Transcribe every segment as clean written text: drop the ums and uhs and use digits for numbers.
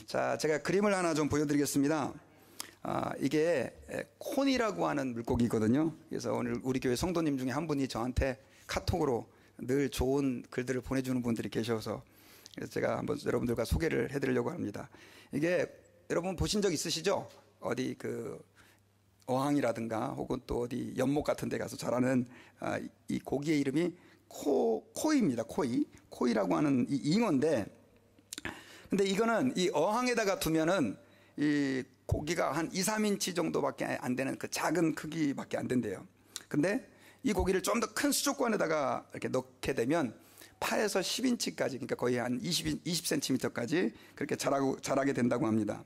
자, 제가 그림을 하나 좀 보여드리겠습니다. 이게 콘이라고 하는 물고기거든요. 그래서 오늘 우리 교회 성도님 중에 한 분이 저한테 카톡으로 늘 좋은 글들을 보내주는 분들이 계셔서 그래서 제가 한번 여러분들과 소개를 해드리려고 합니다. 이게 여러분 보신 적 있으시죠? 어디 그 어항이라든가 혹은 또 어디 연못 같은 데 가서 자라는 이 고기의 이름이 코이입니다. 코이라고 하는 이 잉어인데, 근데 이거는 이 어항에다가 두면은 이 고기가 한 2, 3인치 정도밖에 안 되는 그 작은 크기밖에 안 된대요. 근데 이 고기를 좀 더 큰 수족관에다가 이렇게 넣게 되면 8에서 10인치까지, 그러니까 거의 한 20cm까지 그렇게 자라게 된다고 합니다.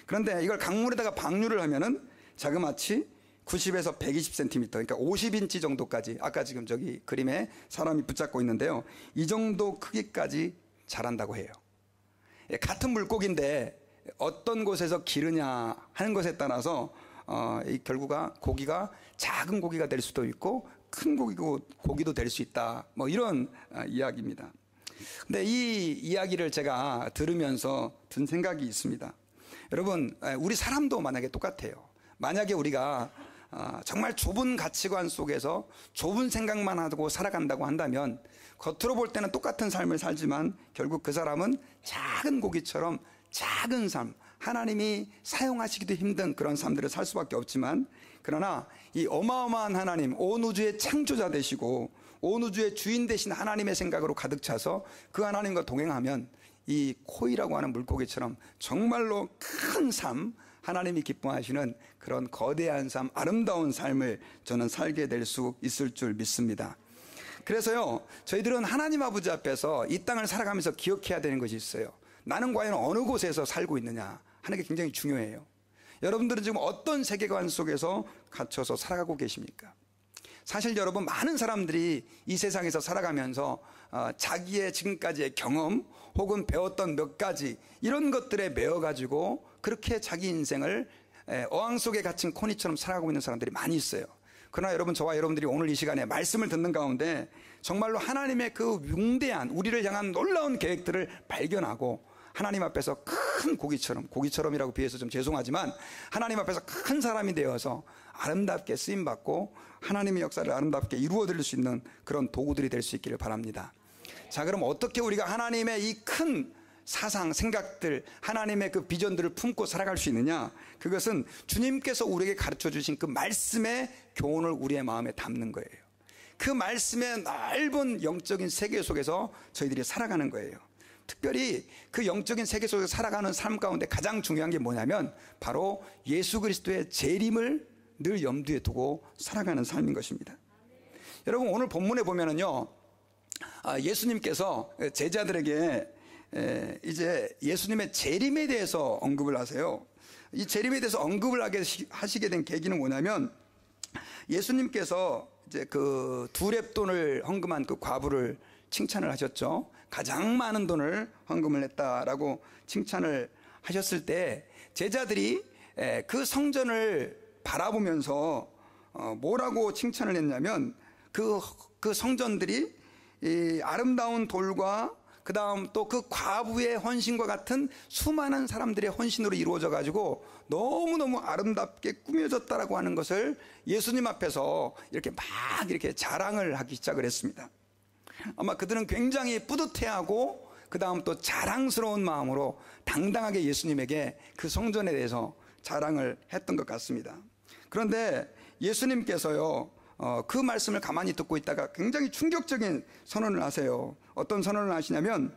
그런데 이걸 강물에다가 방류를 하면은 자그마치 90에서 120cm, 그러니까 50인치 정도까지, 아까 지금 저기 그림에 사람이 붙잡고 있는데요, 이 정도 크기까지 자란다고 해요. 같은 물고기인데 어떤 곳에서 기르냐 하는 것에 따라서 이 결국은 고기가 작은 고기가 될 수도 있고 큰 고기도 될 수 있다, 뭐 이런 이야기입니다. 근데 이 이야기를 제가 들으면서 든 생각이 있습니다. 여러분, 우리 사람도 만약에 똑같아요. 만약에 우리가 정말 좁은 가치관 속에서 좁은 생각만 하고 살아간다고 한다면 겉으로 볼 때는 똑같은 삶을 살지만 결국 그 사람은 작은 고기처럼 작은 삶, 하나님이 사용하시기도 힘든 그런 삶들을 살 수밖에 없지만, 그러나 이 어마어마한 하나님, 온 우주의 창조자 되시고 온 우주의 주인 되신 하나님의 생각으로 가득 차서 그 하나님과 동행하면 이 코이라고 하는 물고기처럼 정말로 큰 삶, 하나님이 기뻐하시는 그런 거대한 삶, 아름다운 삶을 저는 살게 될 수 있을 줄 믿습니다. 그래서요, 저희들은 하나님 아버지 앞에서 이 땅을 살아가면서 기억해야 되는 것이 있어요. 나는 과연 어느 곳에서 살고 있느냐 하는 게 굉장히 중요해요. 여러분들은 지금 어떤 세계관 속에서 갇혀서 살아가고 계십니까? 사실 여러분, 많은 사람들이 이 세상에서 살아가면서 자기의 지금까지의 경험 혹은 배웠던 몇 가지 이런 것들에 매여가지고 그렇게 자기 인생을 어항 속에 갇힌 코니처럼 살아가고 있는 사람들이 많이 있어요. 그러나 여러분, 저와 여러분들이 오늘 이 시간에 말씀을 듣는 가운데 정말로 하나님의 그 웅대한 우리를 향한 놀라운 계획들을 발견하고 하나님 앞에서 큰 고기처럼이라고 비해서 좀 죄송하지만 하나님 앞에서 큰 사람이 되어서 아름답게 쓰임받고 하나님의 역사를 아름답게 이루어드릴 수 있는 그런 도구들이 될 수 있기를 바랍니다. 자, 그럼 어떻게 우리가 하나님의 이 큰 사상, 생각들, 하나님의 그 비전들을 품고 살아갈 수 있느냐? 그것은 주님께서 우리에게 가르쳐 주신 그 말씀의 교훈을 우리의 마음에 담는 거예요. 그 말씀의 넓은 영적인 세계 속에서 저희들이 살아가는 거예요. 특별히 그 영적인 세계 속에서 살아가는 삶 가운데 가장 중요한 게 뭐냐면 바로 예수 그리스도의 재림을 늘 염두에 두고 살아가는 삶인 것입니다. 여러분, 오늘 본문에 보면은요, 예수님께서 제자들에게 이제 예수님의 재림에 대해서 언급을 하세요. 이 재림에 대해서 언급을 하시게 된 계기는 뭐냐면, 예수님께서 이제 그 두렙돈을 헌금한 그 과부를 칭찬을 하셨죠. 가장 많은 돈을 헌금을 했다라고 칭찬을 하셨을 때 제자들이 그 성전을 바라보면서 뭐라고 칭찬을 했냐면, 그 성전들이 이 아름다운 돌과 그 다음 또 그 과부의 헌신과 같은 수많은 사람들의 헌신으로 이루어져 가지고 너무너무 아름답게 꾸며졌다라고 하는 것을 예수님 앞에서 이렇게 막 이렇게 자랑을 하기 시작을 했습니다. 아마 그들은 굉장히 뿌듯해하고 그 다음 또 자랑스러운 마음으로 당당하게 예수님에게 그 성전에 대해서 자랑을 했던 것 같습니다. 그런데 예수님께서요, 그 말씀을 가만히 듣고 있다가 굉장히 충격적인 선언을 하세요. 어떤 선언을 하시냐면,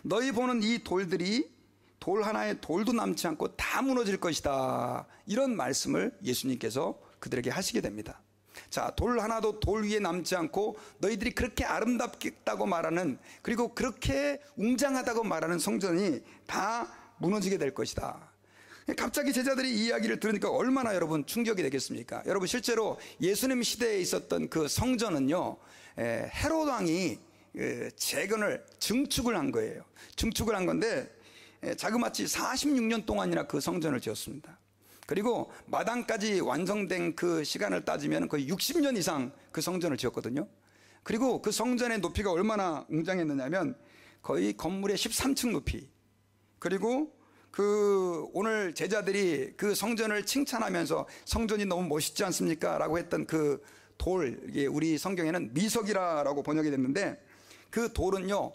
너희 보는 이 돌들이 돌 하나에 돌도 남지 않고 다 무너질 것이다, 이런 말씀을 예수님께서 그들에게 하시게 됩니다. 자, 돌 하나도 돌 위에 남지 않고 너희들이 그렇게 아름답다고 말하는, 그리고 그렇게 웅장하다고 말하는 성전이 다 무너지게 될 것이다. 갑자기 제자들이 이 이야기를 들으니까 얼마나 여러분 충격이 되겠습니까? 여러분, 실제로 예수님 시대에 있었던 그 성전은요, 헤롯 왕이 재건을 증축을 한 거예요. 증축을 한 건데 자그마치 46년 동안이나 그 성전을 지었습니다. 그리고 마당까지 완성된 그 시간을 따지면 거의 60년 이상 그 성전을 지었거든요. 그리고 그 성전의 높이가 얼마나 웅장했느냐면 거의 건물의 13층 높이, 그리고 오늘 제자들이 그 성전을 칭찬하면서 성전이 너무 멋있지 않습니까? 라고 했던 그 돌, 이게 우리 성경에는 미석이라고 번역이 됐는데, 그 돌은요,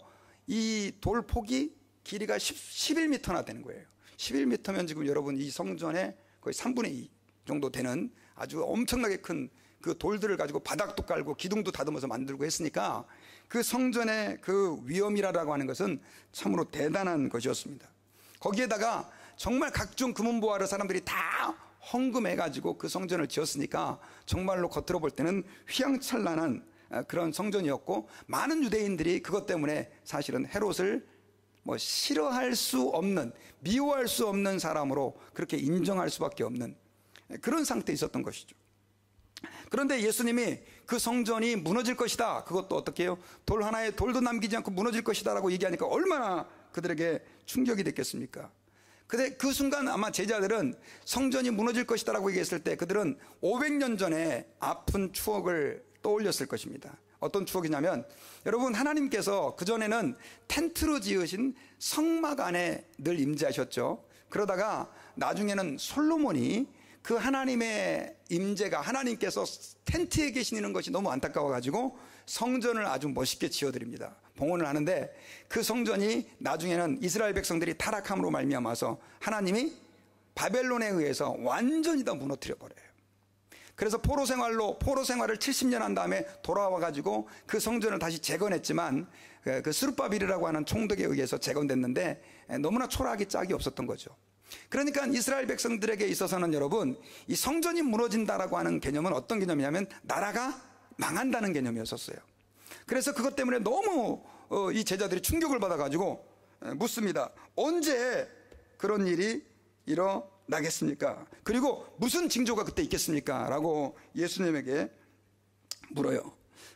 이 돌 폭이 길이가 11m나 되는 거예요. 11m면 지금 여러분 이 성전의 거의 3분의 2 정도 되는 아주 엄청나게 큰 그 돌들을 가지고 바닥도 깔고 기둥도 다듬어서 만들고 했으니까 그 성전의 그 위엄이라고 하는 것은 참으로 대단한 것이었습니다. 거기에다가 정말 각종 금은보화를 사람들이 다 헌금해가지고 그 성전을 지었으니까 정말로 겉으로 볼 때는 휘황찬란한 그런 성전이었고, 많은 유대인들이 그것 때문에 사실은 헤롯을 뭐 싫어할 수 없는, 미워할 수 없는 사람으로 그렇게 인정할 수밖에 없는 그런 상태에 있었던 것이죠. 그런데 예수님이 그 성전이 무너질 것이다, 그것도 어떻게 해요? 돌 하나에 돌도 남기지 않고 무너질 것이다 라고 얘기하니까 얼마나 그들에게 충격이 됐겠습니까? 근데 그 순간 아마 제자들은 성전이 무너질 것이다 라고 얘기했을 때 그들은 500년 전에 아픈 추억을 떠올렸을 것입니다. 어떤 추억이냐면, 여러분, 하나님께서 그전에는 텐트로 지으신 성막 안에 늘 임재하셨죠. 그러다가 나중에는 솔로몬이 그 하나님의 임재가, 하나님께서 텐트에 계시는 것이 너무 안타까워가지고 성전을 아주 멋있게 지어드립니다. 봉헌을 하는데 그 성전이 나중에는 이스라엘 백성들이 타락함으로 말미암아서 하나님이 바벨론에 의해서 완전히 다 무너뜨려 버려요. 그래서 포로 생활을 70년 한 다음에 돌아와가지고 그 성전을 다시 재건했지만 그 스룹바빌이라고 하는 총독에 의해서 재건됐는데 너무나 초라하기 짝이 없었던 거죠. 그러니까 이스라엘 백성들에게 있어서는 여러분, 이 성전이 무너진다라고 하는 개념은 어떤 개념이냐면 나라가 망한다는 개념이었었어요. 그래서 그것 때문에 너무 이 제자들이 충격을 받아가지고 묻습니다. 언제 그런 일이 일어나겠습니까? 그리고 무슨 징조가 그때 있겠습니까? 라고 예수님에게 물어요.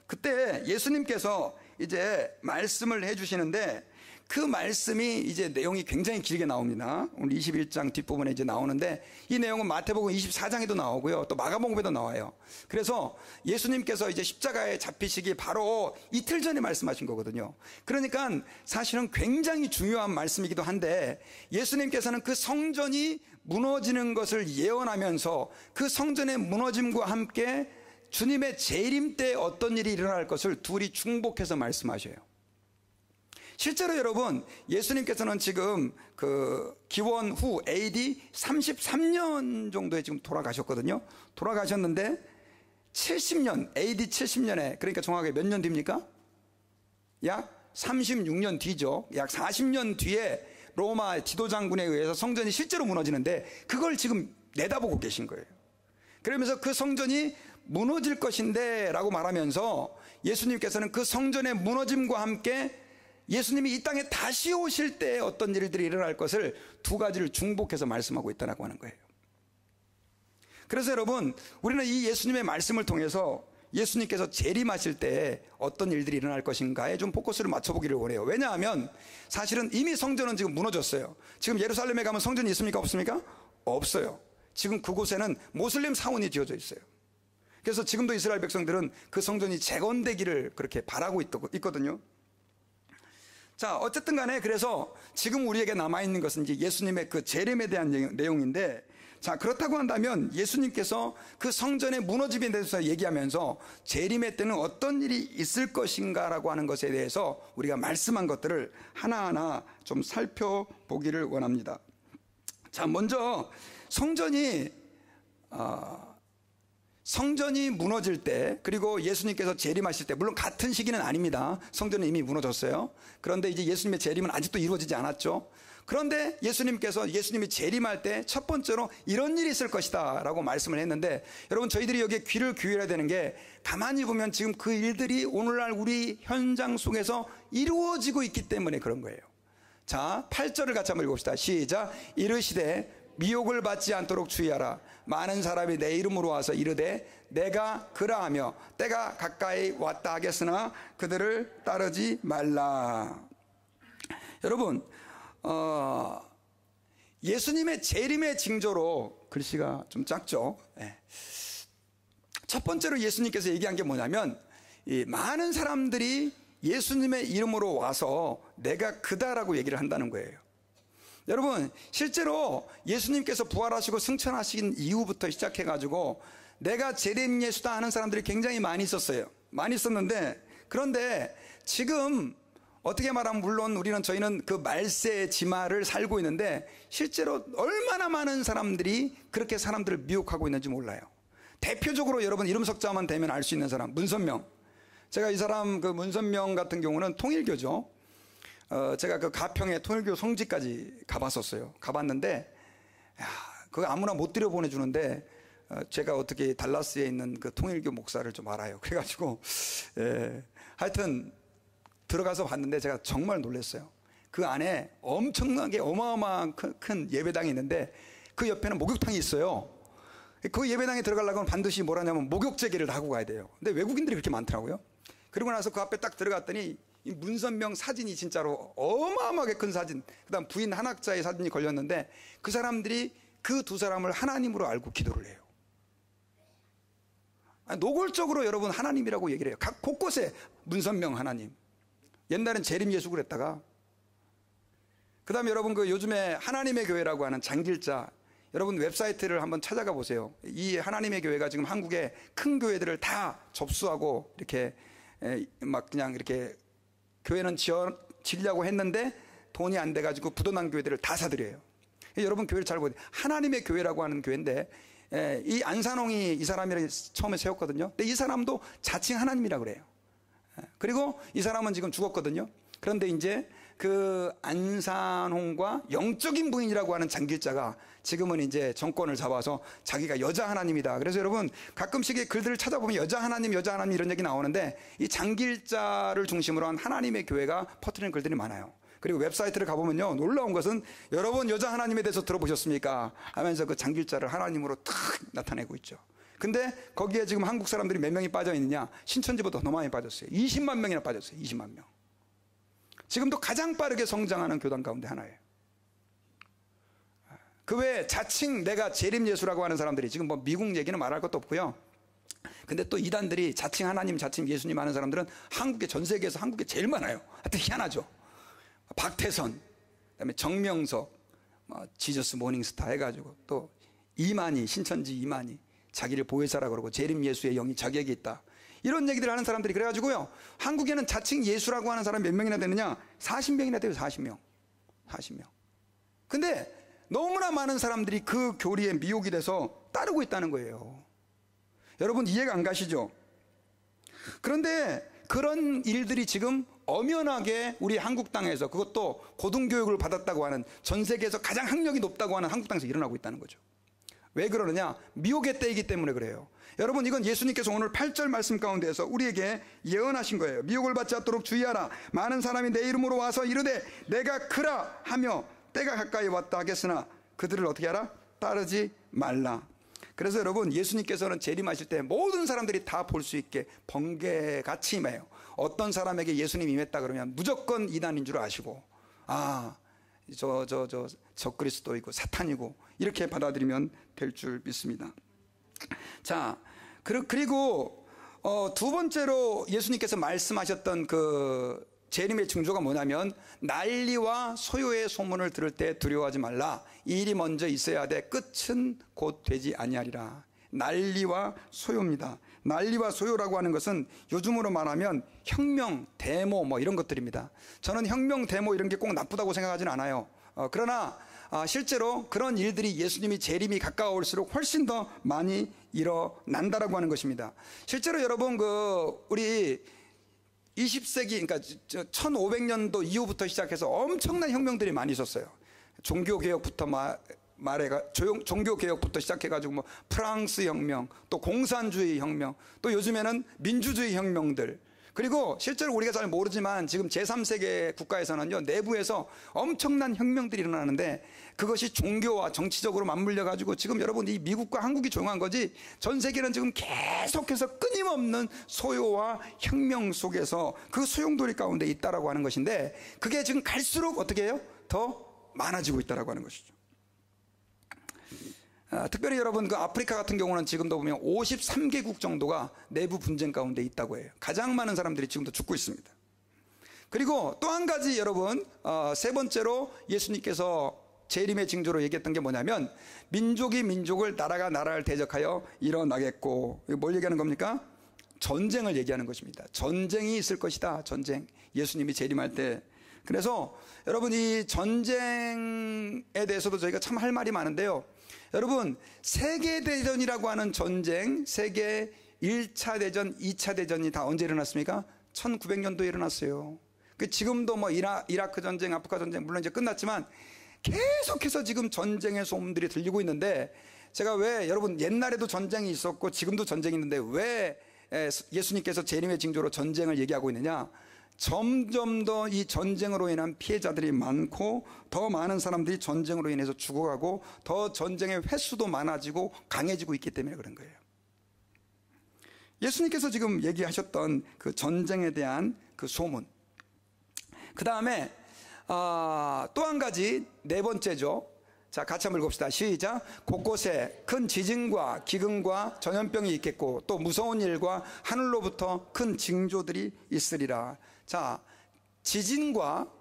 그때 예수님께서 이제 말씀을 해주시는데, 그 말씀이 이제 내용이 굉장히 길게 나옵니다. 오늘 21장 뒷부분에 이제 나오는데, 이 내용은 마태복음 24장에도 나오고요, 또 마가복음에도 나와요. 그래서 예수님께서 이제 십자가에 잡히시기 바로 이틀 전에 말씀하신 거거든요. 그러니까 사실은 굉장히 중요한 말씀이기도 한데, 예수님께서는 그 성전이 무너지는 것을 예언하면서 그 성전의 무너짐과 함께 주님의 재림 때 어떤 일이 일어날 것을 둘이 중복해서 말씀하셔요. 실제로 여러분, 예수님께서는 지금 그 기원 후 AD 33년 정도에 지금 돌아가셨거든요. 돌아가셨는데 70년, AD 70년에, 그러니까 정확하게 몇 년 뒤입니까? 약 36년 뒤죠. 약 40년 뒤에 로마 지도장군에 의해서 성전이 실제로 무너지는데 그걸 지금 내다보고 계신 거예요. 그러면서 그 성전이 무너질 것인데 라고 말하면서 예수님께서는 그 성전의 무너짐과 함께 예수님이 이 땅에 다시 오실 때 어떤 일들이 일어날 것을 두 가지를 중복해서 말씀하고 있다고 하는 거예요. 그래서 여러분, 우리는 이 예수님의 말씀을 통해서 예수님께서 재림하실 때 어떤 일들이 일어날 것인가에 좀 포커스를 맞춰보기를 원해요. 왜냐하면 사실은 이미 성전은 지금 무너졌어요. 지금 예루살렘에 가면 성전이 있습니까? 없습니까? 없어요. 지금 그곳에는 모슬림 사원이 지어져 있어요. 그래서 지금도 이스라엘 백성들은 그 성전이 재건되기를 그렇게 바라고 있거든요. 자, 어쨌든 간에 그래서 지금 우리에게 남아있는 것은 이제 예수님의 그 재림에 대한 내용인데, 자, 그렇다고 한다면 예수님께서 그 성전의 무너짐에 대해서 얘기하면서 재림의 때는 어떤 일이 있을 것인가라고 하는 것에 대해서 우리가 말씀한 것들을 하나하나 좀 살펴보기를 원합니다. 자, 먼저 성전이 무너질 때, 그리고 예수님께서 재림하실 때, 물론 같은 시기는 아닙니다. 성전은 이미 무너졌어요. 그런데 이제 예수님의 재림은 아직도 이루어지지 않았죠. 그런데 예수님이 재림할 때 첫 번째로 이런 일이 있을 것이다 라고 말씀을 했는데, 여러분, 저희들이 여기에 귀를 기울여야 되는 게, 가만히 보면 지금 그 일들이 오늘날 우리 현장 속에서 이루어지고 있기 때문에 그런 거예요. 자, 8절을 같이 한번 읽읍시다. 시작. 이르시되 미혹을 받지 않도록 주의하라. 많은 사람이 내 이름으로 와서 이르되 내가 그라하며 때가 가까이 왔다 하겠으나 그들을 따르지 말라. 여러분, 예수님의 재림의 징조로, 글씨가 좀 작죠. 첫 번째로 예수님께서 얘기한 게 뭐냐면, 이 많은 사람들이 예수님의 이름으로 와서 내가 그다라고 얘기를 한다는 거예요. 여러분, 실제로 예수님께서 부활하시고 승천하신 이후부터 시작해가지고 내가 재림 예수다 하는 사람들이 굉장히 많이 있었어요. 많이 있었는데, 그런데 지금 어떻게 말하면 물론 저희는 그 말세의 지마를 살고 있는데 실제로 얼마나 많은 사람들이 그렇게 사람들을 미혹하고 있는지 몰라요. 대표적으로 여러분 이름 석자만 되면 알 수 있는 사람, 문선명. 제가 이 사람 그 문선명 같은 경우는 통일교죠. 제가 그 가평에 통일교 성지까지 가봤었어요. 가봤는데 그거 아무나 못 들여보내주는데 제가 어떻게 달라스에 있는 그 통일교 목사를 좀 알아요. 그래가지고 하여튼 들어가서 봤는데 제가 정말 놀랐어요. 그 안에 엄청나게 어마어마한 큰 예배당이 있는데 그 옆에는 목욕탕이 있어요. 그 예배당에 들어가려면 반드시 뭐라냐면 목욕제기를 하고 가야 돼요. 근데 외국인들이 그렇게 많더라고요. 그리고 나서 그 앞에 딱 들어갔더니 이 문선명 사진이 진짜로 어마어마하게 큰 사진, 그 다음 부인 한학자의 사진이 걸렸는데 그 사람들이 그 두 사람을 하나님으로 알고 기도를 해요. 노골적으로 여러분 하나님이라고 얘기를 해요. 각 곳곳에 문선명 하나님. 옛날엔 재림 예수 그랬다가, 그 다음에 여러분 그 요즘에 하나님의 교회라고 하는 장길자, 여러분 웹사이트를 한번 찾아가 보세요. 이 하나님의 교회가 지금 한국의 큰 교회들을 다 접수하고 이렇게 막 그냥 이렇게 교회는 지려고 했는데 돈이 안 돼가지고 부도난 교회들을 다 사들여요. 여러분 교회를 잘 보세요. 하나님의 교회라고 하는 교회인데 이 안산홍이 이 사람이 처음에 세웠거든요. 근데 이 사람도 자칭 하나님이라고 그래요. 그리고 이 사람은 지금 죽었거든요. 그런데 이제 그 안산홍과 영적인 부인이라고 하는 장길자가 지금은 이제 정권을 잡아서 자기가 여자 하나님이다. 그래서 여러분 가끔씩 이 글들을 찾아보면 여자 하나님 이런 얘기 나오는데 이 장길자를 중심으로 한 하나님의 교회가 퍼뜨리는 글들이 많아요. 그리고 웹사이트를 가보면요, 놀라운 것은 여러분 여자 하나님에 대해서 들어보셨습니까? 하면서 그 장길자를 하나님으로 탁 나타내고 있죠. 근데 거기에 지금 한국 사람들이 몇 명이 빠져 있느냐? 신천지보다 더 많이 빠졌어요. 20만 명이나 빠졌어요. 20만 명. 지금도 가장 빠르게 성장하는 교단 가운데 하나예요. 그 외에 자칭 내가 재림 예수라고 하는 사람들이 지금 뭐 미국 얘기는 말할 것도 없고요. 근데 또 이단들이 자칭 하나님, 자칭 예수님 하는 사람들은 한국에, 전 세계에서 한국에 제일 많아요. 하여튼 희한하죠. 박태선, 그다음에 정명석, 지저스 모닝스타 해가지고 또 이만희, 신천지 이만희, 자기를 보혜사라고 그러고 재림 예수의 영이 자기에게 있다. 이런 얘기들을 하는 사람들이 그래가지고요, 한국에는 자칭 예수라고 하는 사람이 몇 명이나 되느냐? 40명이나 돼요. 40명. 근데 너무나 많은 사람들이 그 교리에 미혹이 돼서 따르고 있다는 거예요. 여러분 이해가 안 가시죠? 그런데 그런 일들이 지금 엄연하게 우리 한국 땅에서, 그것도 고등교육을 받았다고 하는, 전 세계에서 가장 학력이 높다고 하는 한국 땅에서 일어나고 있다는 거죠. 왜 그러느냐? 미혹의 때이기 때문에 그래요. 여러분 이건 예수님께서 오늘 8절 말씀 가운데에서 우리에게 예언하신 거예요. 미혹을 받지 않도록 주의하라. 많은 사람이 내 이름으로 와서 이르되 내가 그라 하며 때가 가까이 왔다 하겠으나 그들을 어떻게 하라? 따르지 말라. 그래서 여러분 예수님께서는 재림하실 때 모든 사람들이 다 볼 수 있게 번개같이 임해요. 어떤 사람에게 예수님이 임했다 그러면 무조건 이단인 줄 아시고, 저 그리스도이고 사탄이고 이렇게 받아들이면 될 줄 믿습니다. 자, 그리고 두 번째로 예수님께서 말씀하셨던 그 재림의 징조가 뭐냐면, 난리와 소요의 소문을 들을 때 두려워하지 말라. 이 일이 먼저 있어야 돼. 끝은 곧 되지 아니하리라. 난리와 소요입니다. 난리와 소요라고 하는 것은 요즘으로 말하면 혁명, 데모 뭐 이런 것들입니다. 저는 혁명, 데모 이런 게 꼭 나쁘다고 생각하지는 않아요. 그러나 실제로 그런 일들이 예수님이 재림이 가까울수록 훨씬 더 많이 일어난다라고 하는 것입니다. 실제로 여러분 우리 20세기, 그러니까 1500년도 이후부터 시작해서 엄청난 혁명들이 많이 있었어요. 종교개혁부터 종교개혁부터 시작해가지고 뭐 프랑스 혁명, 또 공산주의 혁명, 또 요즘에는 민주주의 혁명들. 그리고 실제로 우리가 잘 모르지만 지금 제3세계 국가에서는요, 내부에서 엄청난 혁명들이 일어나는데 그것이 종교와 정치적으로 맞물려 가지고 지금 여러분 이 미국과 한국이 조용한 거지, 전 세계는 지금 계속해서 끊임없는 소요와 혁명 속에서 그 소용돌이 가운데 있다라고 하는 것인데, 그게 지금 갈수록 어떻게 해요? 더 많아지고 있다라고 하는 것이죠. 특별히 여러분 그 아프리카 같은 경우는 지금도 보면 53개국 정도가 내부 분쟁 가운데 있다고 해요. 가장 많은 사람들이 지금도 죽고 있습니다. 그리고 또 한 가지 여러분, 세 번째로 예수님께서 재림의 징조로 얘기했던 게 뭐냐면 민족이 민족을, 나라가 나라를 대적하여 일어나겠고, 뭘 얘기하는 겁니까? 전쟁을 얘기하는 것입니다. 전쟁이 있을 것이다. 전쟁. 예수님이 재림할 때. 그래서 여러분, 이 전쟁에 대해서도 저희가 참 할 말이 많은데요. 여러분, 세계대전이라고 하는 전쟁, 세계 1차 대전, 2차 대전이 다 언제 일어났습니까? 1900년도에 일어났어요. 지금도 뭐 이라크 전쟁, 아프가 전쟁, 물론 이제 끝났지만 계속해서 지금 전쟁의 소음들이 들리고 있는데, 제가 왜, 여러분, 옛날에도 전쟁이 있었고 지금도 전쟁이 있는데 왜 예수님께서 재림의 징조로 전쟁을 얘기하고 있느냐? 점점 더 이 전쟁으로 인한 피해자들이 많고, 더 많은 사람들이 전쟁으로 인해서 죽어가고, 더 전쟁의 횟수도 많아지고 강해지고 있기 때문에 그런 거예요. 예수님께서 지금 얘기하셨던 그 전쟁에 대한 그 소문, 그 다음에 또 한 가지, 네 번째죠. 자, 같이 한번 읽읍시다. 시작. 곳곳에 큰 지진과 기근과 전염병이 있겠고 또 무서운 일과 하늘로부터 큰 징조들이 있으리라. 자, 지진과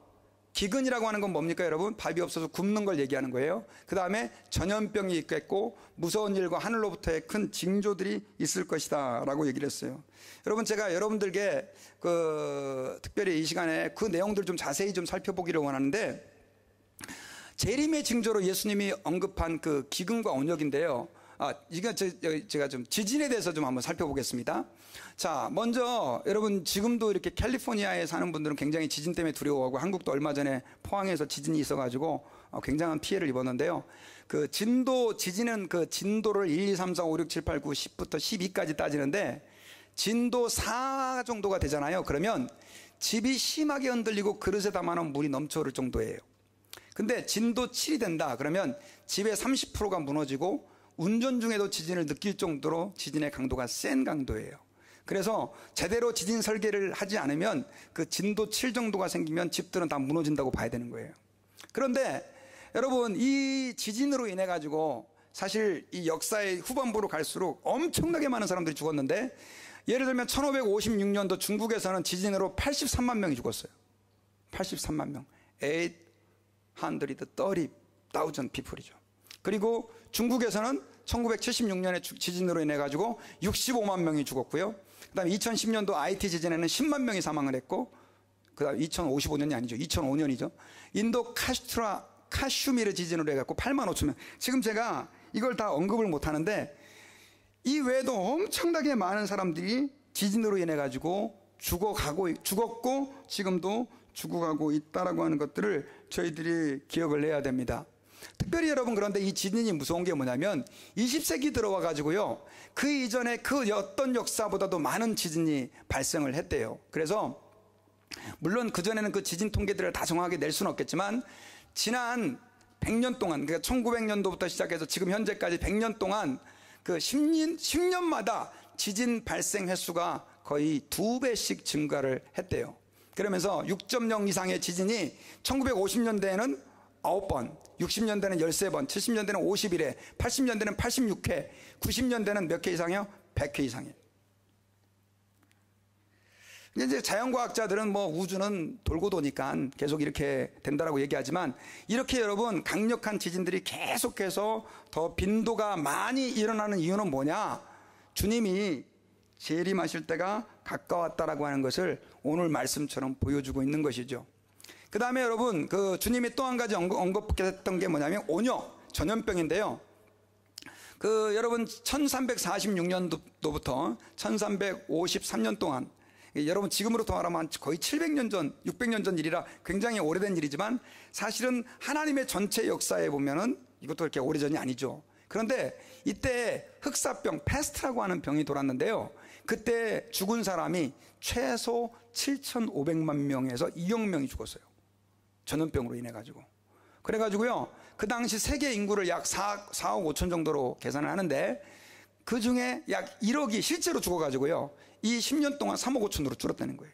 기근이라고 하는 건 뭡니까 여러분? 밥이 없어서 굶는 걸 얘기하는 거예요. 그 다음에 전염병이 있겠고 무서운 일과 하늘로부터의 큰 징조들이 있을 것이다 라고 얘기를 했어요. 여러분, 제가 여러분들께 특별히 이 시간에 그 내용들 좀 자세히 좀 살펴보기를 원하는데, 재림의 징조로 예수님이 언급한 그 기근과 온역인데요. 이거 제가 좀 지진에 대해서 좀 한번 살펴보겠습니다. 자, 먼저 여러분, 지금도 이렇게 캘리포니아에 사는 분들은 굉장히 지진 때문에 두려워하고, 한국도 얼마 전에 포항에서 지진이 있어가지고 굉장한 피해를 입었는데요. 그 지진은 그 진도를 1, 2, 3, 4, 5, 6, 7, 8, 9, 10부터 12까지 따지는데, 진도 4 정도가 되잖아요. 그러면 집이 심하게 흔들리고 그릇에 담아놓은 물이 넘쳐오를 정도예요. 근데 진도 7이 된다 그러면 집의 30%가 무너지고 운전 중에도 지진을 느낄 정도로 지진의 강도가 센 강도예요. 그래서 제대로 지진 설계를 하지 않으면 그 진도 7 정도가 생기면 집들은 다 무너진다고 봐야 되는 거예요. 그런데 여러분, 이 지진으로 인해 가지고 사실 이 역사의 후반부로 갈수록 엄청나게 많은 사람들이 죽었는데, 예를 들면 1556년도 중국에서는 지진으로 83만 명이 죽었어요. 83만 명. 830,000 people이죠. 그리고 중국에서는 1976년에 지진으로 인해 가지고 65만 명이 죽었고요. 그다음에 2010년도 IT 지진에는 10만 명이 사망을 했고, 그다음 2055년이 아니죠. 2005년이죠. 인도 카슈미르 지진으로 해갖고 8만 5천 명. 지금 제가 이걸 다 언급을 못 하는데, 이 외에도 엄청나게 많은 사람들이 지진으로 인해 가지고 죽었고 지금도 죽어가고 있다라고 하는 것들을 저희들이 기억을 해야 됩니다. 특별히 여러분, 그런데 이 지진이 무서운 게 뭐냐면 20세기 들어와 가지고요, 그 이전에 그 어떤 역사보다도 많은 지진이 발생을 했대요. 그래서 물론 그전에는 그 지진 통계들을 다 정확하게 낼 수는 없겠지만, 지난 100년 동안, 그러니까 1900년도부터 시작해서 지금 현재까지 100년 동안 그 10년마다 지진 발생 횟수가 거의 2배씩 증가를 했대요. 그러면서 6.0 이상의 지진이 1950년대에는 9번, 60년대는 13번, 70년대는 51회, 80년대는 86회, 90년대는 몇 회 이상이요? 100회 이상이에요. 이제 자연과학자들은 뭐 우주는 돌고 도니까 계속 이렇게 된다라고 얘기하지만, 이렇게 여러분 강력한 지진들이 계속해서 더 빈도가 많이 일어나는 이유는 뭐냐? 주님이 재림하실 때가 가까웠다라고 하는 것을 오늘 말씀처럼 보여주고 있는 것이죠. 그 다음에 여러분, 그 주님이 또 한 가지 언급했던 게 뭐냐면 온역, 전염병인데요. 그 여러분 1346년도부터 1353년 동안, 여러분 지금으로부터 말하면 거의 700년 전, 600년 전 일이라 굉장히 오래된 일이지만, 사실은 하나님의 전체 역사에 보면은 이것도 그렇게 오래전이 아니죠. 그런데 이때 흑사병, 패스트라고 하는 병이 돌았는데요. 그때 죽은 사람이 최소 7,500만 명에서 2억 명이 죽었어요. 전염병으로 인해 가지고. 그래가지고요, 그 당시 세계 인구를 약 4억 5천 정도로 계산을 하는데, 그 중에 약 1억이 실제로 죽어가지고요, 이 10년 동안 3억 5천으로 줄었다는 거예요.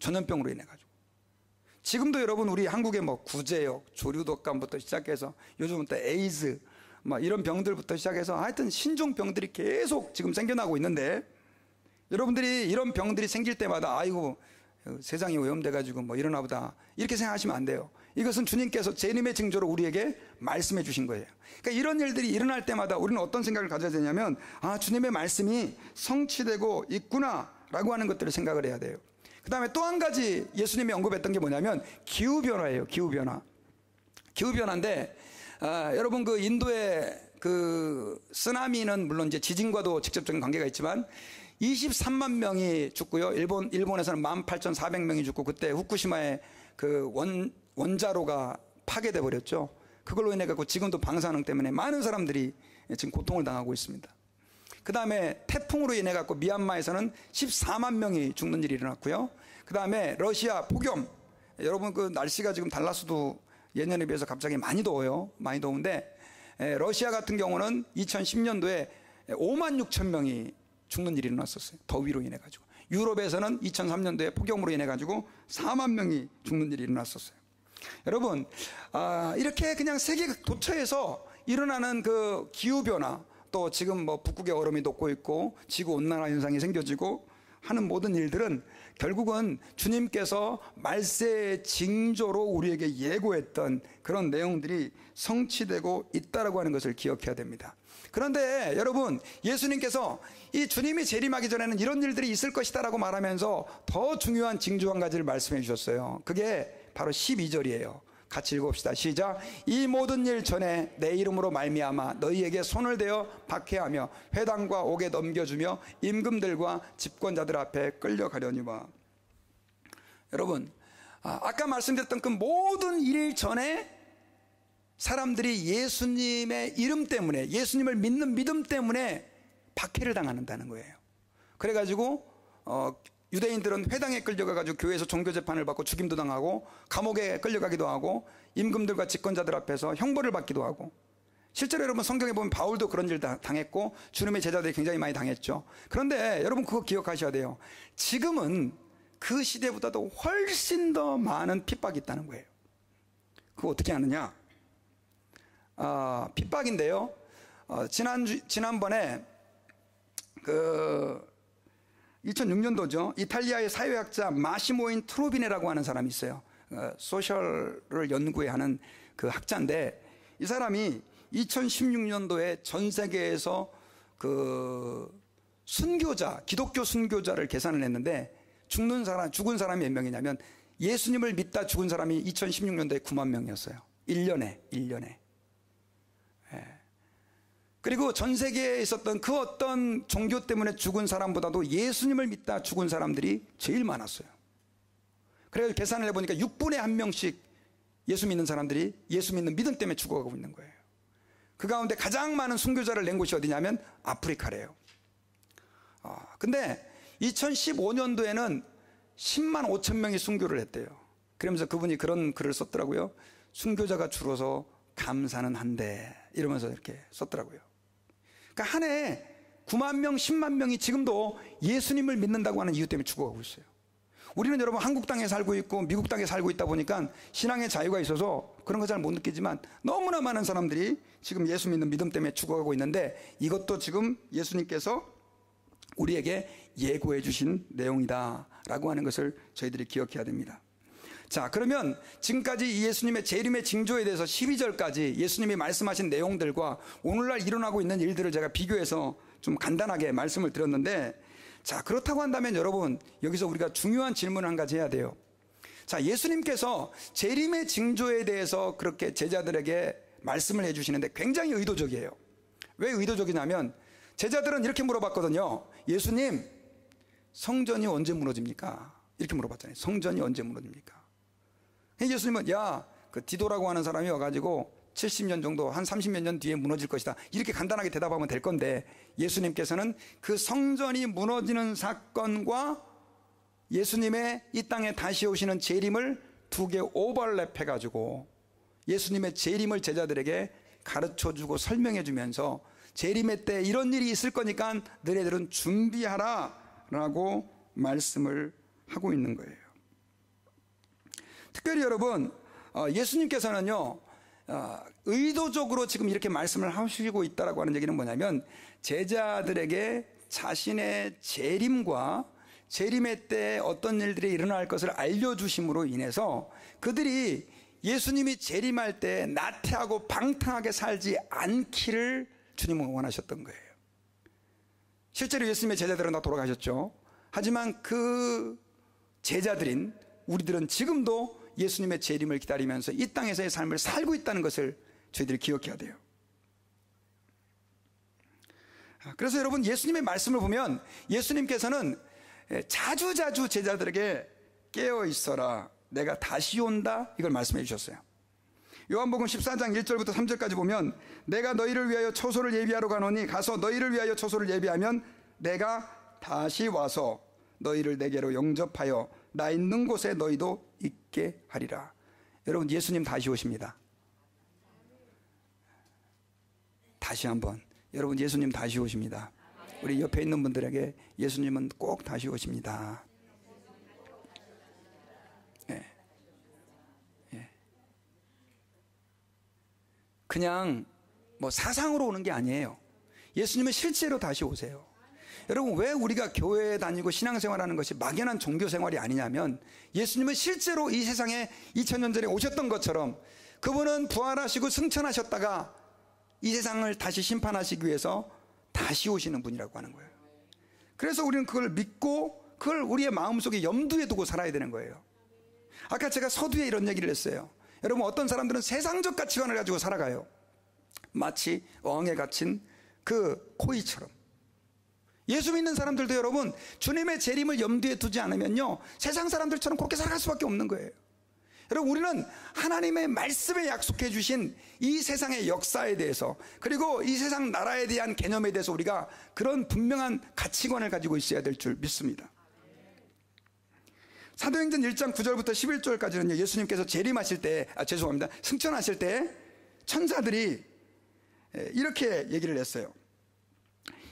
전염병으로 인해 가지고. 지금도 여러분, 우리 한국에 뭐 구제역, 조류독감부터 시작해서 요즘은 또 에이즈, 뭐 이런 병들부터 시작해서 하여튼 신종 병들이 계속 지금 생겨나고 있는데, 여러분들이 이런 병들이 생길 때마다 아이고 세상이 오염돼가지고 뭐 이러나 보다 이렇게 생각하시면 안 돼요. 이것은 주님께서 재림의 징조로 우리에게 말씀해 주신 거예요. 그러니까 이런 일들이 일어날 때마다 우리는 어떤 생각을 가져야 되냐면, 아, 주님의 말씀이 성취되고 있구나 라고 하는 것들을 생각을 해야 돼요. 그 다음에 또 한 가지 예수님이 언급했던 게 뭐냐면 기후변화예요. 기후변화인데, 여러분 그 인도의 그 쓰나미는 물론 이제 지진과도 직접적인 관계가 있지만 23만 명이 죽고요. 일본에서는 18,400명이 죽고, 그때 후쿠시마의 그 원자로가 파괴돼 버렸죠. 그걸로 인해 갖고 지금도 방사능 때문에 많은 사람들이 지금 고통을 당하고 있습니다. 그 다음에 태풍으로 인해 갖고 미얀마에서는 14만 명이 죽는 일이 일어났고요. 그 다음에 러시아 폭염, 여러분 그 날씨가 지금 달라스도 예년에 비해서 갑자기 많이 더워요. 많이 더운데 러시아 같은 경우는 2010년도에 5만 6천 명이 죽는 일이 일어났었어요. 더위로 인해 가지고. 유럽에서는 2003년도에 폭염으로 인해 가지고 4만 명이 죽는 일이 일어났었어요. 여러분, 이렇게 그냥 세계 도처에서 일어나는 그 기후변화, 또 지금 뭐 북극의 얼음이 녹고 있고 지구 온난화 현상이 생겨지고 하는 모든 일들은 결국은 주님께서 말세의 징조로 우리에게 예고했던 그런 내용들이 성취되고 있다라고 하는 것을 기억해야 됩니다. 그런데 여러분, 예수님께서 이 주님이 재림하기 전에는 이런 일들이 있을 것이다 라고 말하면서 더 중요한 징조 한 가지를 말씀해 주셨어요. 그게 바로 12절이에요. 같이 읽읍시다. 시작. 이 모든 일 전에 내 이름으로 말미암아 너희에게 손을 대어 박해하며 회당과 옥에 넘겨주며 임금들과 집권자들 앞에 끌려가려니와. 여러분, 아까 말씀드렸던 그 모든 일 전에 사람들이 예수님의 이름 때문에, 예수님을 믿는 믿음 때문에 박해를 당한다는 거예요. 그래가지고 유대인들은 회당에 끌려가가지고 교회에서 종교재판을 받고 죽임도 당하고 감옥에 끌려가기도 하고 임금들과 집권자들 앞에서 형벌을 받기도 하고, 실제로 여러분 성경에 보면 바울도 그런 일 당했고 주님의 제자들이 굉장히 많이 당했죠. 그런데 여러분 그거 기억하셔야 돼요. 지금은 그 시대보다도 훨씬 더 많은 핍박이 있다는 거예요. 그거 어떻게 아느냐? 핍박인데요. 지난번에 2006년도죠. 이탈리아의 사회학자 마시모인 트로비네라고 하는 사람이 있어요. 소셜을 연구하는 그 학자인데, 이 사람이 2016년도에 전 세계에서 그 순교자, 기독교 순교자를 계산을 했는데 죽은 사람이 몇 명이냐면 예수님을 믿다 죽은 사람이 2016년도에 9만 명이었어요. 1년에. 그리고 전 세계에 있었던 그 어떤 종교 때문에 죽은 사람보다도 예수님을 믿다 죽은 사람들이 제일 많았어요. 그래서 계산을 해보니까 6분의 1명씩 예수 믿는 사람들이 예수 믿는 믿음 때문에 죽어가고 있는 거예요. 그 가운데 가장 많은 순교자를 낸 곳이 어디냐면 아프리카래요. 근데 2015년도에는 10만 5천 명이 순교를 했대요. 그러면서 그분이 그런 글을 썼더라고요. 순교자가 줄어서 감사는 한데, 이러면서 이렇게 썼더라고요. 그러니까 한 해 9만 명, 10만 명이 지금도 예수님을 믿는다고 하는 이유 때문에 죽어가고 있어요. 우리는 여러분 한국 땅에 살고 있고 미국 땅에 살고 있다 보니까 신앙의 자유가 있어서 그런 거 잘 못 느끼지만 너무나 많은 사람들이 지금 예수 믿는 믿음 때문에 죽어가고 있는데, 이것도 지금 예수님께서 우리에게 예고해 주신 내용이다라고 하는 것을 저희들이 기억해야 됩니다. 자, 그러면 지금까지 예수님의 재림의 징조에 대해서 12절까지 예수님이 말씀하신 내용들과 오늘날 일어나고 있는 일들을 제가 비교해서 좀 간단하게 말씀을 드렸는데, 자, 그렇다고 한다면 여러분, 여기서 우리가 중요한 질문을 한 가지 해야 돼요. 자, 예수님께서 재림의 징조에 대해서 그렇게 제자들에게 말씀을 해주시는데 굉장히 의도적이에요. 왜 의도적이냐면 제자들은 이렇게 물어봤거든요. 예수님, 성전이 언제 무너집니까? 이렇게 물어봤잖아요. 성전이 언제 무너집니까? 예수님은 그 디도라고 하는 사람이 와가지고 70년 정도, 한 30몇 년 뒤에 무너질 것이다, 이렇게 간단하게 대답하면 될 건데, 예수님께서는 그 성전이 무너지는 사건과 예수님의 이 땅에 다시 오시는 재림을 두 개 오버랩 해가지고 예수님의 재림을 제자들에게 가르쳐주고 설명해주면서 재림의 때 이런 일이 있을 거니까 너희들은 준비하라 라고 말씀을 하고 있는 거예요. 특별히 여러분, 예수님께서는요, 의도적으로 지금 이렇게 말씀을 하시고 있다라고 하는 얘기는 뭐냐면, 제자들에게 자신의 재림과 재림의 때 어떤 일들이 일어날 것을 알려주심으로 인해서 그들이 예수님이 재림할 때 나태하고 방탕하게 살지 않기를 주님은 원하셨던 거예요. 실제로 예수님의 제자들은 다 돌아가셨죠. 하지만 그 제자들인 우리들은 지금도 예수님의 재림을 기다리면서 이 땅에서의 삶을 살고 있다는 것을 저희들이 기억해야 돼요. 그래서 여러분, 예수님의 말씀을 보면 예수님께서는 자주자주 제자들에게 깨어 있어라, 내가 다시 온다, 이걸 말씀해 주셨어요. 요한복음 14장 1절부터 3절까지 보면 내가 너희를 위하여 처소를 예비하러 가노니 가서 너희를 위하여 처소를 예비하면 내가 다시 와서 너희를 내게로 영접하여 나 있는 곳에 너희도 있게 하리라. 여러분, 예수님 다시 오십니다. 다시 한번, 여러분, 예수님 다시 오십니다. 우리 옆에 있는 분들에게 예수님은 꼭 다시 오십니다. 예. 예. 그냥 뭐 사상으로 오는 게 아니에요. 예수님은 실제로 다시 오세요. 여러분, 왜 우리가 교회에 다니고 신앙생활하는 것이 막연한 종교생활이 아니냐면, 예수님은 실제로 이 세상에 2000년 전에 오셨던 것처럼 그분은 부활하시고 승천하셨다가 이 세상을 다시 심판하시기 위해서 다시 오시는 분이라고 하는 거예요. 그래서 우리는 그걸 믿고 그걸 우리의 마음속에 염두에 두고 살아야 되는 거예요. 아까 제가 서두에 이런 얘기를 했어요. 여러분, 어떤 사람들은 세상적 가치관을 가지고 살아가요. 마치 어항에 갇힌 그 코이처럼. 예수 믿는 사람들도 여러분, 주님의 재림을 염두에 두지 않으면요, 세상 사람들처럼 그렇게 살아갈 수밖에 없는 거예요. 여러분, 우리는 하나님의 말씀에 약속해 주신 이 세상의 역사에 대해서, 그리고 이 세상 나라에 대한 개념에 대해서 우리가 그런 분명한 가치관을 가지고 있어야 될 줄 믿습니다. 사도행전 1장 9절부터 11절까지는요, 예수님께서 재림하실 때, 승천하실 때 천사들이 이렇게 얘기를 했어요.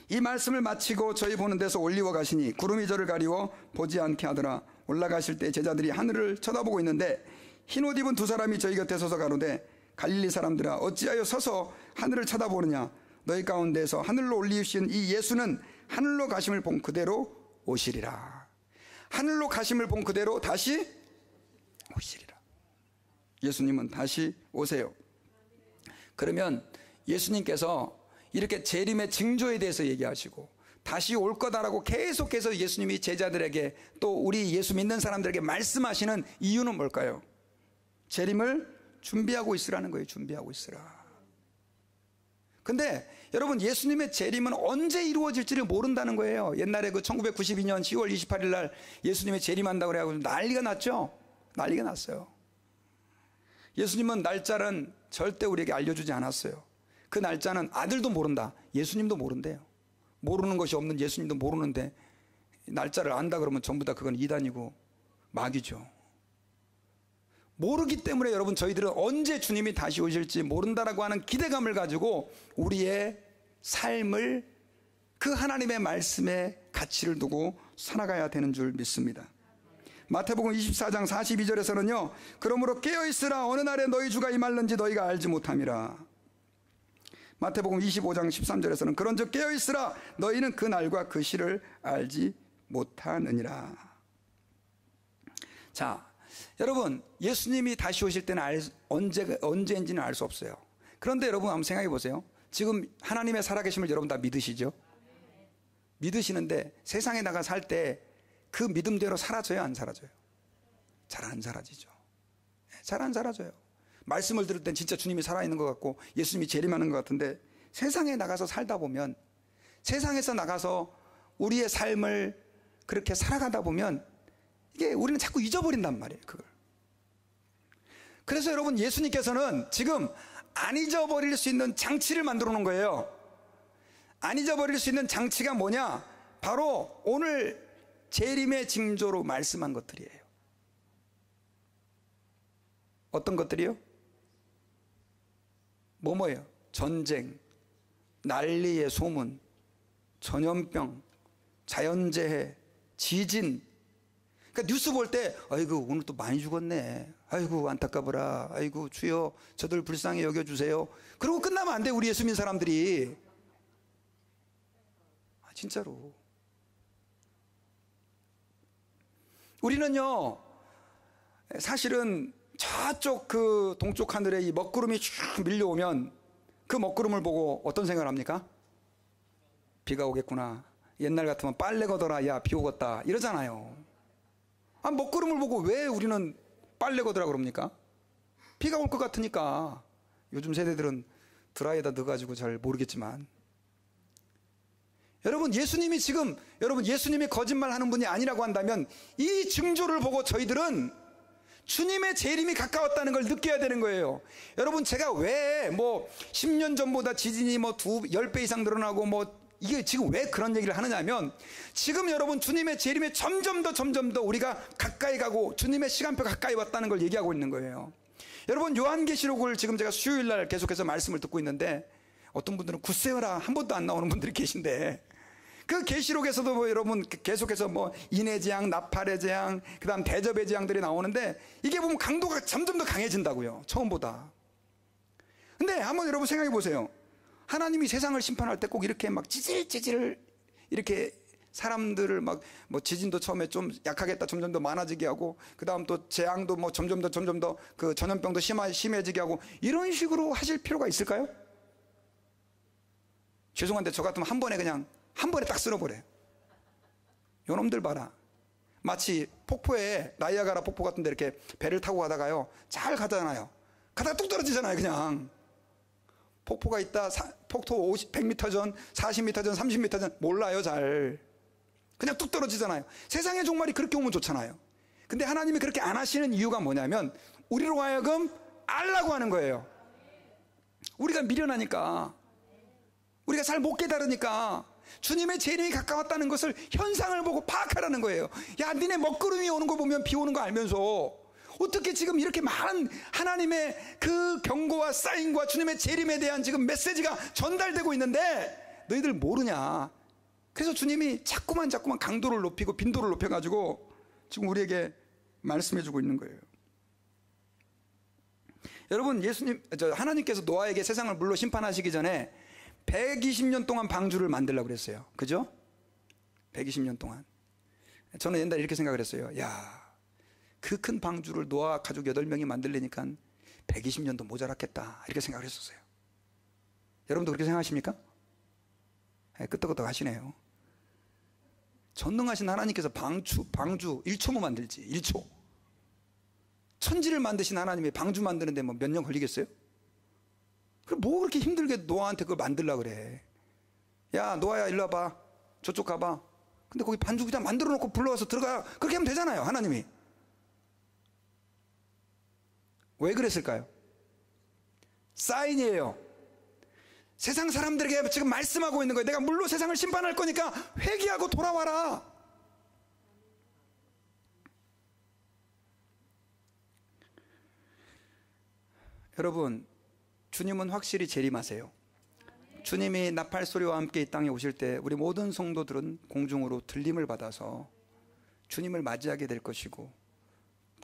이 말씀을 마치고 저희 보는 데서 올리워 가시니 구름이 저를 가리워 보지 않게 하더라. 올라가실 때 제자들이 하늘을 쳐다보고 있는데 흰 옷 입은 두 사람이 저희 곁에 서서 가로되 갈릴리 사람들아, 어찌하여 서서 하늘을 쳐다보느냐. 너희 가운데서 하늘로 올리신 이 예수는 하늘로 가심을 본 그대로 오시리라. 하늘로 가심을 본 그대로 다시 오시리라. 예수님은 다시 오세요. 그러면 예수님께서 이렇게 재림의 징조에 대해서 얘기하시고 다시 올 거다라고 계속해서 예수님이 제자들에게, 또 우리 예수 믿는 사람들에게 말씀하시는 이유는 뭘까요? 재림을 준비하고 있으라는 거예요. 준비하고 있으라. 근데 여러분, 예수님의 재림은 언제 이루어질지를 모른다는 거예요. 옛날에 그 1992년 10월 28일 날 예수님이 재림한다고 그래가지고 난리가 났죠. 난리가 났어요. 예수님은 날짜는 절대 우리에게 알려주지 않았어요. 그 날짜는 아들도 모른다, 예수님도 모른대요. 모르는 것이 없는 예수님도 모르는데 날짜를 안다 그러면 전부 다 그건 이단이고 마귀죠. 모르기 때문에 여러분, 저희들은 언제 주님이 다시 오실지 모른다라고 하는 기대감을 가지고 우리의 삶을 그 하나님의 말씀에 가치를 두고 살아가야 되는 줄 믿습니다. 마태복음 24장 42절에서는요, 그러므로 깨어있으라, 어느 날에 너희 주가 임할는지 너희가 알지 못함이라. 마태복음 25장 13절에서는 그런즉 깨어있으라, 너희는 그 날과 그 시를 알지 못하느니라. 자, 여러분, 예수님이 다시 오실 때는 언제인지는 알 수 없어요. 그런데 여러분, 한번 생각해 보세요. 지금 하나님의 살아계심을 여러분 다 믿으시죠? 믿으시는데 세상에 나가 살 때 그 믿음대로 사라져요, 안 사라져요? 잘 안 사라지죠. 잘 안 사라져요. 말씀을 들을 땐 진짜 주님이 살아있는 것 같고 예수님이 재림하는 것 같은데, 세상에 나가서 살다 보면, 세상에서 나가서 우리의 삶을 그렇게 살아가다 보면 이게 우리는 자꾸 잊어버린단 말이에요, 그걸. 그래서 여러분, 예수님께서는 지금 안 잊어버릴 수 있는 장치를 만들어 놓은 거예요. 안 잊어버릴 수 있는 장치가 뭐냐? 바로 오늘 재림의 징조로 말씀한 것들이에요. 어떤 것들이요? 뭐예요? 전쟁, 난리의 소문, 전염병, 자연재해, 지진. 그러니까 뉴스 볼 때, 아이고 오늘 또 많이 죽었네, 아이고 안타까워라, 아이고 주여 저들 불쌍히 여겨주세요, 그러고 끝나면 안 돼, 우리 예수 믿는 사람들이. 진짜로. 우리는요, 사실은 저쪽 그 동쪽 하늘에 이 먹구름이 쭉 밀려오면 그 먹구름을 보고 어떤 생각을 합니까? 비가 오겠구나. 옛날 같으면 빨래 걷어라. 야, 비 오겠다. 이러잖아요. 아, 먹구름을 보고 왜 우리는 빨래 걷으라 그럽니까? 비가 올 것 같으니까. 요즘 세대들은 드라이에다 넣어가지고 잘 모르겠지만, 여러분 예수님이 거짓말 하는 분이 아니라고 한다면 이 징조를 보고 저희들은 주님의 재림이 가까웠다는 걸 느껴야 되는 거예요. 여러분, 제가 왜 10년 전보다 지진이 10배 이상 늘어나고 이게 지금 왜 그런 얘기를 하느냐면, 지금 여러분 주님의 재림에 점점 더 우리가 가까이 가고 주님의 시간표 가까이 왔다는 걸 얘기하고 있는 거예요. 여러분, 요한계시록을 지금 제가 수요일날 계속해서 말씀을 듣고 있는데, 어떤 분들은 굳세어라 한 번도 안 나오는 분들이 계신데, 그 계시록에서도 여러분 계속해서 인의 재앙, 나팔의 재앙, 그 다음 대접의 재앙들이 나오는데, 이게 보면 강도가 점점 더 강해진다고요, 처음보다. 근데 한번 여러분 생각해 보세요. 하나님이 세상을 심판할 때 꼭 이렇게 찌질찌질 이렇게 사람들을 지진도 처음에 좀 약하겠다 점점 더 많아지게 하고, 그 다음 또 재앙도 점점 더 그 전염병도 심해지게 하고, 이런 식으로 하실 필요가 있을까요? 죄송한데 저 같으면 한 번에 딱 쓸어버려요. 요놈들 봐라. 마치 폭포에, 나이아가라 폭포 같은 데 이렇게 배를 타고 가다가요, 잘 가잖아요. 가다가 뚝 떨어지잖아요, 그냥. 폭포가 있다, 폭포 100m 전, 40m 전, 30m 전, 몰라요, 잘. 그냥 뚝 떨어지잖아요. 세상의 종말이 그렇게 오면 좋잖아요. 근데 하나님이 그렇게 안 하시는 이유가 뭐냐면, 우리로 하여금 알라고 하는 거예요. 우리가 미련하니까, 우리가 잘 못 깨달으니까, 주님의 재림이 가까웠다는 것을 현상을 보고 파악하라는 거예요. 야, 니네 먹구름이 오는 거 보면 비 오는 거 알면서 어떻게 지금 이렇게 많은 하나님의 그 경고와 사인과 주님의 재림에 대한 지금 메시지가 전달되고 있는데 너희들 모르냐. 그래서 주님이 자꾸만 강도를 높이고 빈도를 높여가지고 지금 우리에게 말씀해주고 있는 거예요. 여러분, 하나님께서 노아에게 세상을 물로 심판하시기 전에 120년 동안 방주를 만들려고 그랬어요. 그죠? 120년 동안. 저는 옛날에 이렇게 생각을 했어요. 야, 그 큰 방주를 노아 가족 8명이 만들려니까 120년도 모자랐겠다, 이렇게 생각을 했었어요. 여러분도 그렇게 생각하십니까? 끄떡끄떡 하시네요. 전능하신 하나님께서 방주 1초만 만들지, 1초. 천지를 만드신 하나님이 방주 만드는데 몇 년 걸리겠어요? 그럼 뭐 그렇게 힘들게 노아한테 그걸 만들려고 그래. 야, 노아야, 일로 와봐. 저쪽 가봐. 근데 거기 반죽 그냥 만들어 놓고 불러와서 들어가. 그렇게 하면 되잖아요, 하나님이. 왜 그랬을까요? 사인이에요. 세상 사람들에게 지금 말씀하고 있는 거예요. 내가 물로 세상을 심판할 거니까 회개하고 돌아와라. 여러분, 주님은 확실히 재림하세요. 주님이 나팔 소리와 함께 이 땅에 오실 때 우리 모든 성도들은 공중으로 들림을 받아서 주님을 맞이하게 될 것이고,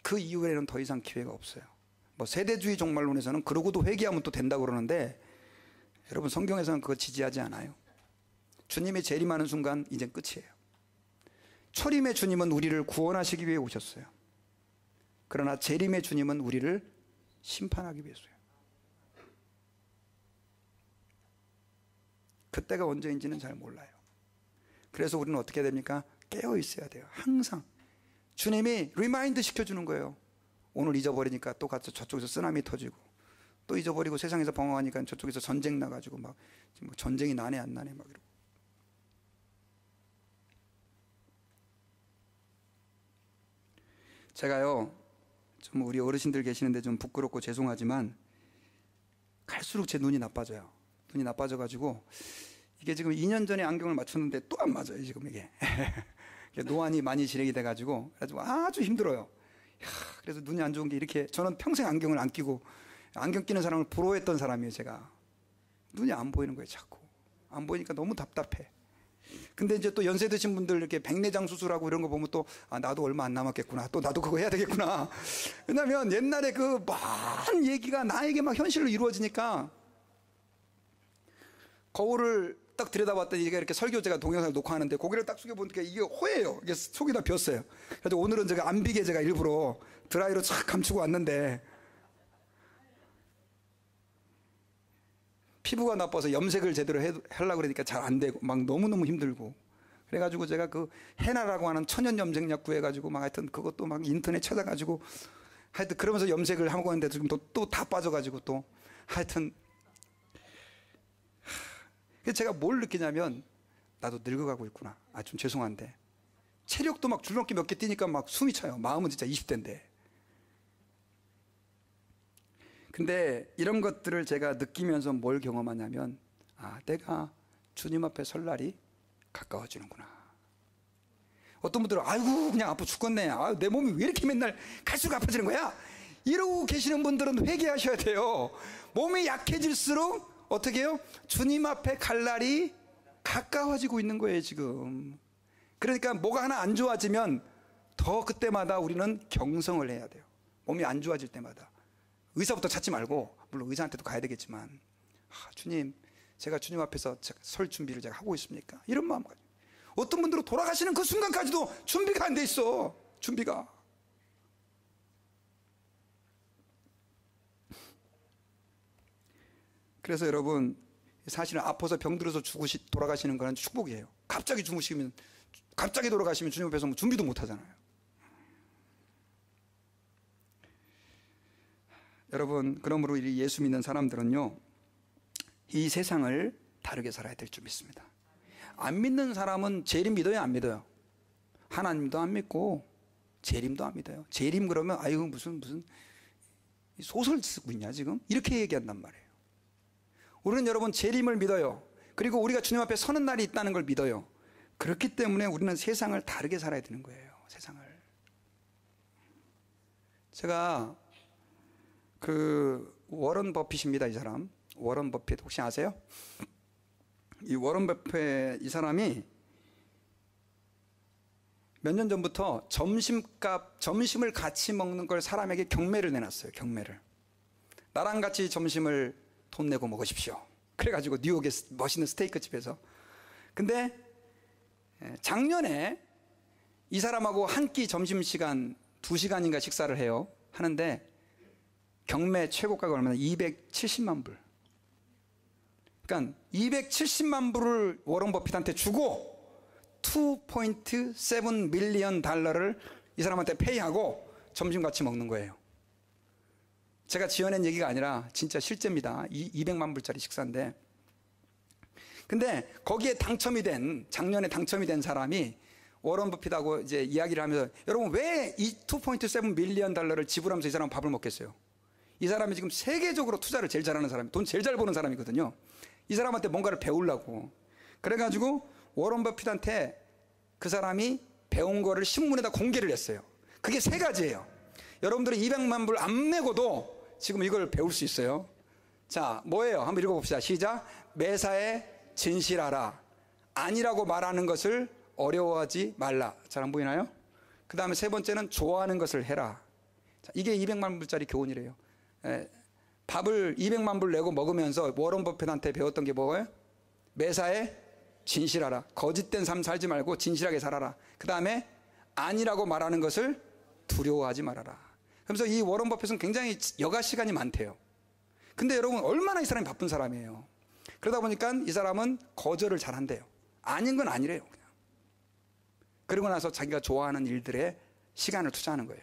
그 이후에는 더 이상 기회가 없어요. 세대주의 종말론에서는 그러고도 회개하면 또 된다고 그러는데, 여러분, 성경에서는 그거 지지하지 않아요. 주님이 재림하는 순간 이젠 끝이에요. 초림의 주님은 우리를 구원하시기 위해 오셨어요. 그러나 재림의 주님은 우리를 심판하기 위해서요. 그때가 언제인지는 잘 몰라요. 그래서 우리는 어떻게 해야 됩니까? 깨어 있어야 돼요. 항상 주님이 리마인드 시켜주는 거예요. 오늘 잊어버리니까 또 가서 저쪽에서 쓰나미 터지고, 또 잊어버리고 세상에서 방황하니까 저쪽에서 전쟁 나가지고 지금 전쟁이 나네 안 나네 이러고. 제가요, 좀 우리 어르신들 계시는데 좀 부끄럽고 죄송하지만 갈수록 제 눈이 나빠져요. 눈이 나빠져가지고 이게 지금 2년 전에 안경을 맞췄는데 또 안 맞아요, 지금 이게. 노안이 많이 진행이 돼가지고 아주 힘들어요. 그래서 눈이 안 좋은 게 이렇게, 저는 평생 안경을 안 끼고 안경 끼는 사람을 부러워했던 사람이에요, 제가. 눈이 안 보이는 거예요, 자꾸. 안 보이니까 너무 답답해. 근데 이제 또 연세 드신 분들 이렇게 백내장 수술하고 이런 거 보면 또 나도 얼마 안 남았겠구나, 또 나도 그거 해야 되겠구나. 왜냐면 옛날에 그 많은 얘기가 나에게 막 현실로 이루어지니까, 거울을 딱 들여다봤더니 이게 이렇게 설교 제가 동영상을 녹화하는데 고개를 딱 숙여보니까 이게 호예요. 이게 속이 다 비었어요. 그래서 오늘은 제가 안 비게 제가 일부러 드라이로 쫙 감추고 왔는데 피부가 나빠서 염색을 제대로 하려고 그러니까 잘 안 되고 막 너무너무 힘들고, 그래가지고 제가 그 헤나라고 하는 천연 염색약 구해가지고 막 하여튼 그것도 막 인터넷 찾아가지고 하여튼 그러면서 염색을 하고 있는데 지금 또 다 빠져가지고 또 하여튼 그래서 제가 뭘 느끼냐면 나도 늙어가고 있구나. 아, 좀 죄송한데 체력도 막 줄넘기 몇 개 뛰니까 막 숨이 차요. 마음은 진짜 20대인데. 근데 이런 것들을 제가 느끼면서 뭘 경험하냐면, 아, 내가 주님 앞에 설 날이 가까워지는구나. 어떤 분들은 아이고 그냥 아파 죽겠네, 아, 내 몸이 왜 이렇게 맨날 갈수록 아파지는 거야, 이러고 계시는 분들은 회개하셔야 돼요. 몸이 약해질수록 어떻게 해요? 주님 앞에 갈 날이 가까워지고 있는 거예요 지금. 그러니까 뭐가 하나 안 좋아지면 더 그때마다 우리는 경성을 해야 돼요. 몸이 안 좋아질 때마다 의사부터 찾지 말고, 물론 의사한테도 가야 되겠지만, 아, 주님, 제가 주님 앞에서 설 준비를 제가 하고 있습니까? 이런 마음 가지고. 어떤 분들은 돌아가시는 그 순간까지도 준비가 안 돼 있어. 준비가. 그래서 여러분, 사실은 아파서 병들어서 돌아가시는 거는 축복이에요. 갑자기 죽으시면, 갑자기 돌아가시면 주님 앞에서 뭐 준비도 못 하잖아요. 여러분, 그러므로 이 예수 믿는 사람들은요, 이 세상을 다르게 살아야 될 줄 믿습니다. 안 믿는 사람은 재림 믿어요, 안 믿어요? 하나님도 안 믿고 재림도 안 믿어요. 재림 그러면 아이고 무슨 소설 쓰고 있냐 지금? 이렇게 얘기한단 말이에요. 우리는 여러분 재림을 믿어요. 그리고 우리가 주님 앞에 서는 날이 있다는 걸 믿어요. 그렇기 때문에 우리는 세상을 다르게 살아야 되는 거예요. 세상을. 제가 그 워런 버핏입니다. 이 사람 워런 버핏 혹시 아세요? 이 워런 버핏 이 사람이 몇 년 전부터 점심을 같이 먹는 걸 사람에게 경매를 내놨어요. 경매를. 나랑 같이 점심을 돈 내고 먹으십시오. 그래가지고 뉴욕의 멋있는 스테이크 집에서. 근데 작년에 이 사람하고 한 끼 점심시간 2시간인가 식사를 해요. 하는데 경매 최고가가 얼마나? 270만 불. 그러니까 270만 불을 워런 버핏한테 주고 2.7 밀리언 달러를 이 사람한테 페이하고 점심 같이 먹는 거예요. 제가 지어낸 얘기가 아니라 진짜 실제입니다. 200만 불짜리 식사인데. 근데 거기에 작년에 당첨이 된 사람이 워런 버핏하고 이제 이야기를 하면서, 여러분 왜 이 2.7 밀리언 달러를 지불하면서 이 사람은 밥을 먹겠어요? 이 사람이 지금 세계적으로 투자를 제일 잘하는 사람이, 돈 제일 잘 버는 사람이거든요. 이 사람한테 뭔가를 배우려고. 그래가지고 워런 버핏한테 그 사람이 배운 거를 신문에다 공개를 했어요. 그게 3가지예요. 여러분들은 200만 불 안 내고도 지금 이걸 배울 수 있어요. 자, 뭐예요? 한번 읽어봅시다. 시작. 매사에 진실하라. 아니라고 말하는 것을 어려워하지 말라. 잘 안 보이나요? 그 다음에 3번째는 좋아하는 것을 해라. 자, 이게 200만 불짜리 교훈이래요. 밥을 200만 불 내고 먹으면서 워런 버핏한테 배웠던 게 뭐예요? 매사에 진실하라. 거짓된 삶 살지 말고 진실하게 살아라. 그 다음에 아니라고 말하는 것을 두려워하지 말아라. 그러면서 이 워런 버핏은 굉장히 여가 시간이 많대요. 근데 여러분 얼마나 이 사람이 바쁜 사람이에요. 그러다 보니까 이 사람은 거절을 잘 한대요. 아닌 건 아니래요. 그냥. 그러고 나서 자기가 좋아하는 일들에 시간을 투자하는 거예요.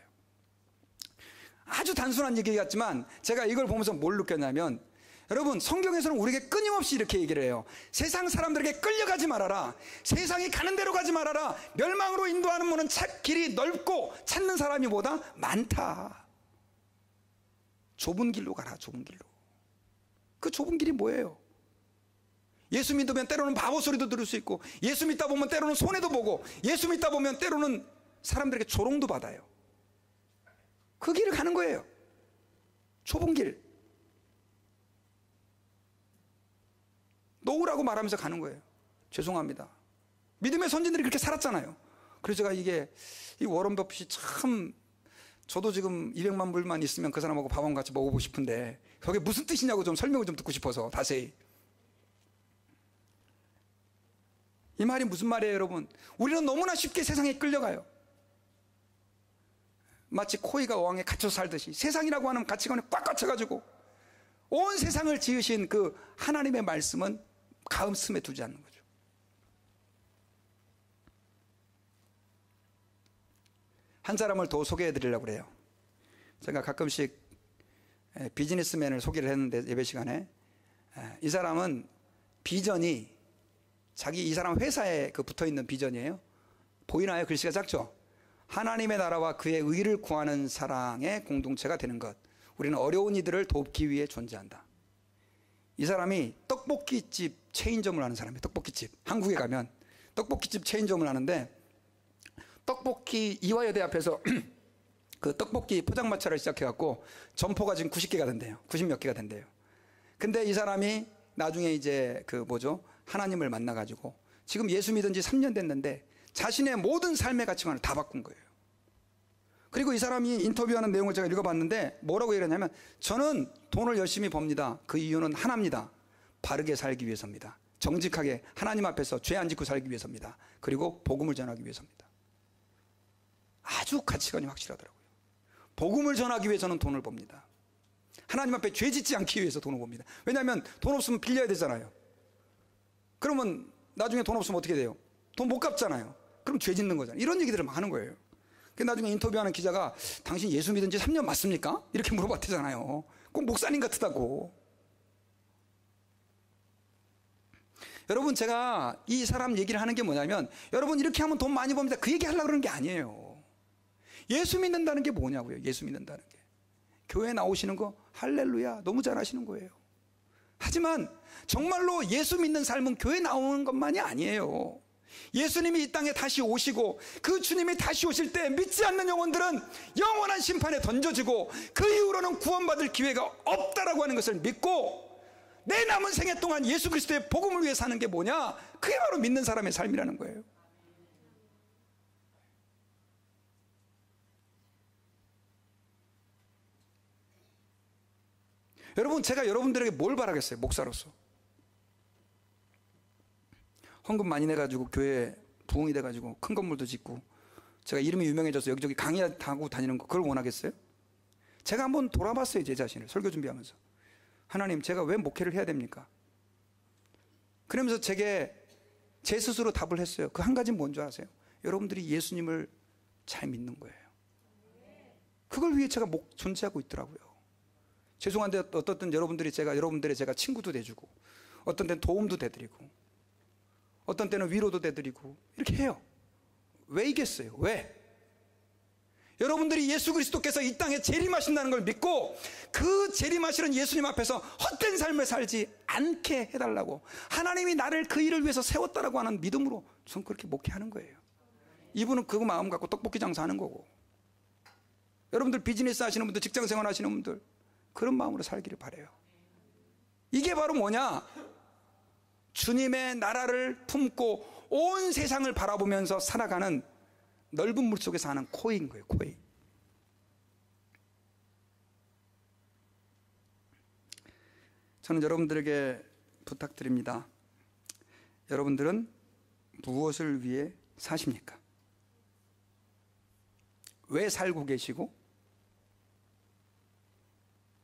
아주 단순한 얘기 같지만 제가 이걸 보면서 뭘 느꼈냐면, 여러분 성경에서는 우리에게 끊임없이 이렇게 얘기를 해요. 세상 사람들에게 끌려가지 말아라. 세상이 가는 대로 가지 말아라. 멸망으로 인도하는 문은 길이 넓고 찾는 사람이 보다 많다. 좁은 길로 가라. 좁은 길로. 그 좁은 길이 뭐예요? 예수 믿으면 때로는 바보 소리도 들을 수 있고, 예수 믿다 보면 때로는 손해도 보고, 예수 믿다 보면 때로는 사람들에게 조롱도 받아요. 그 길을 가는 거예요. 좁은 길. 놓으라고 말하면서 가는 거예요. 죄송합니다. 믿음의 선진들이 그렇게 살았잖아요. 그래서 제가 이 워런 버핏이 참, 저도 지금 200만 불만 있으면 그 사람하고 밥 한 번 같이 먹어보고 싶은데 그게 무슨 뜻이냐고 좀 설명을 좀 듣고 싶어서 자세히. 이 말이 무슨 말이에요, 여러분? 우리는 너무나 쉽게 세상에 끌려가요. 마치 코이가 어항에 갇혀 살듯이 세상이라고 하는 가치관에 꽉 갇혀가지고 온 세상을 지으신 그 하나님의 말씀은 가슴에 두지 않는 거죠. 한 사람을 더 소개해 드리려고 그래요. 제가 가끔씩 비즈니스맨을 소개를 했는데 예배 시간에 이 사람은 비전이 이 사람 회사에 붙어 있는 비전이에요. 보이나요? 글씨가 작죠? 하나님의 나라와 그의 의를 구하는 사랑의 공동체가 되는 것. 우리는 어려운 이들을 돕기 위해 존재한다. 이 사람이 떡볶이집 체인점을 하는 사람이에요. 떡볶이집. 한국에 가면 떡볶이집 체인점을 하는데 떡볶이 이화여대 앞에서 그 떡볶이 포장마차를 시작해갖고 점포가 지금 90개가 된대요. 90몇 개가 된대요. 근데 이 사람이 나중에 이제 하나님을 만나가지고 지금 예수 믿은 지 3년 됐는데 자신의 모든 삶의 가치관을 다 바꾼 거예요. 그리고 이 사람이 인터뷰하는 내용을 제가 읽어봤는데 뭐라고 얘기하냐면 저는 돈을 열심히 법니다. 그 이유는 하나입니다. 바르게 살기 위해서입니다. 정직하게 하나님 앞에서 죄 안 짓고 살기 위해서입니다. 그리고 복음을 전하기 위해서입니다. 아주 가치관이 확실하더라고요. 복음을 전하기 위해서는 돈을 법니다. 하나님 앞에 죄 짓지 않기 위해서 돈을 법니다. 왜냐하면 돈 없으면 빌려야 되잖아요. 그러면 나중에 돈 없으면 어떻게 돼요? 돈 못 갚잖아요. 그럼 죄 짓는 거잖아요. 이런 얘기들을 막 하는 거예요. 나중에 인터뷰하는 기자가 당신 예수 믿은 지 3년 맞습니까? 이렇게 물어봤대잖아요. 꼭 목사님 같다고. 여러분, 제가 이 사람 얘기를 하는 게 뭐냐면 여러분 이렇게 하면 돈 많이 법니다. 그 얘기 하려고 그러는 게 아니에요. 예수 믿는다는 게 뭐냐고요. 예수 믿는다는 게. 교회 나오시는 거 할렐루야 너무 잘하시는 거예요. 하지만 정말로 예수 믿는 삶은 교회 나오는 것만이 아니에요. 예수님이 이 땅에 다시 오시고 그 주님이 다시 오실 때 믿지 않는 영혼들은 영원한 심판에 던져지고 그 이후로는 구원받을 기회가 없다라고 하는 것을 믿고 내 남은 생애 동안 예수 그리스도의 복음을 위해 사는 게 뭐냐? 그게 바로 믿는 사람의 삶이라는 거예요. 여러분, 제가 여러분들에게 뭘 바라겠어요? 목사로서 헌금 많이 내가지고 교회 부흥이 돼가지고 큰 건물도 짓고 제가 이름이 유명해져서 여기저기 강의하고 다니는 거 그걸 원하겠어요? 제가 한번 돌아봤어요. 제 자신을 설교 준비하면서. 하나님, 제가 왜 목회를 해야 됩니까? 그러면서 제게 제 스스로 답을 했어요. 그 한 가지는 뭔지 아세요? 여러분들이 예수님을 잘 믿는 거예요. 그걸 위해 제가 존재하고 있더라고요. 죄송한데 어떤 때는 여러분들의 제가 친구도 돼주고 어떤 때는 도움도 돼드리고 어떤 때는 위로도 돼드리고 이렇게 해요. 왜이겠어요? 왜? 여러분들이 예수 그리스도께서 이 땅에 재림하신다는 걸 믿고 그 재림하시는 예수님 앞에서 헛된 삶을 살지 않게 해달라고 하나님이 나를 그 일을 위해서 세웠다라고 하는 믿음으로 전 그렇게 목회하는 거예요. 이분은 그 마음 갖고 떡볶이 장사하는 거고 여러분들 비즈니스 하시는 분들 직장생활 하시는 분들 그런 마음으로 살기를 바라요. 이게 바로 뭐냐? 주님의 나라를 품고 온 세상을 바라보면서 살아가는 넓은 물속에 사는 코이인 거예요. 코이. 저는 여러분들에게 부탁드립니다. 여러분들은 무엇을 위해 사십니까? 왜 살고 계시고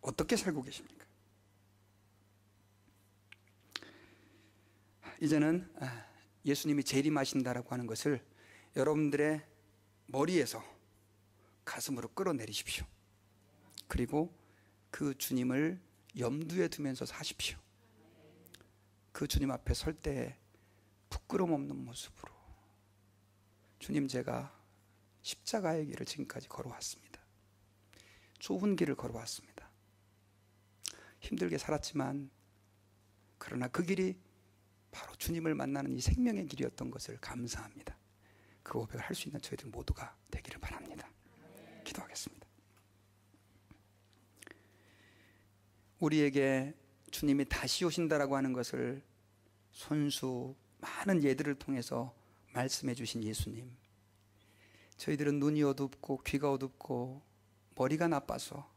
어떻게 살고 계십니까? 이제는 예수님이 재림하신다라고 하는 것을 여러분들의 머리에서 가슴으로 끌어내리십시오. 그리고 그 주님을 염두에 두면서 사십시오. 그 주님 앞에 설 때 부끄러움 없는 모습으로 주님, 제가 십자가의 길을 지금까지 걸어왔습니다. 좁은 길을 걸어왔습니다. 힘들게 살았지만 그러나 그 길이 바로 주님을 만나는 이 생명의 길이었던 것을 감사합니다. 그 고백을 할 수 있는 저희들 모두가 되기를 바랍니다. 기도하겠습니다. 우리에게 주님이 다시 오신다라고 하는 것을 손수 많은 예들을 통해서 말씀해 주신 예수님, 저희들은 눈이 어둡고 귀가 어둡고 머리가 나빠서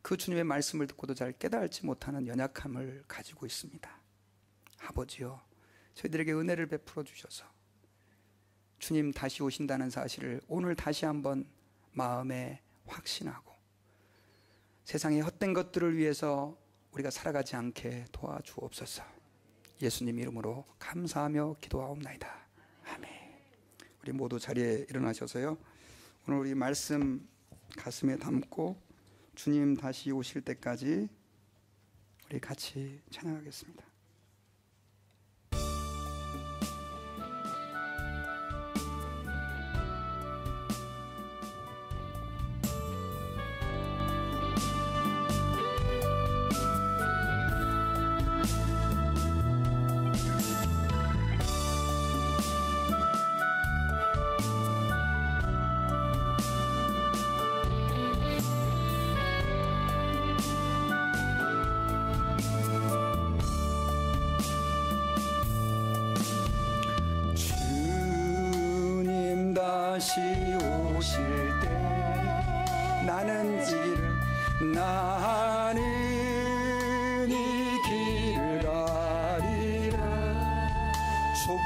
그 주님의 말씀을 듣고도 잘 깨달지 못하는 연약함을 가지고 있습니다. 아버지요, 저희들에게 은혜를 베풀어 주셔서 주님 다시 오신다는 사실을 오늘 다시 한번 마음에 확신하고 세상의 헛된 것들을 위해서 우리가 살아가지 않게 도와주옵소서. 예수님 이름으로 감사하며 기도하옵나이다. 아멘. 우리 모두 자리에 일어나셔서요, 오늘 우리 말씀 가슴에 담고 주님 다시 오실 때까지 우리 같이 찬양하겠습니다. 다시 오실 때 나는 이 길을 가리라. 좁은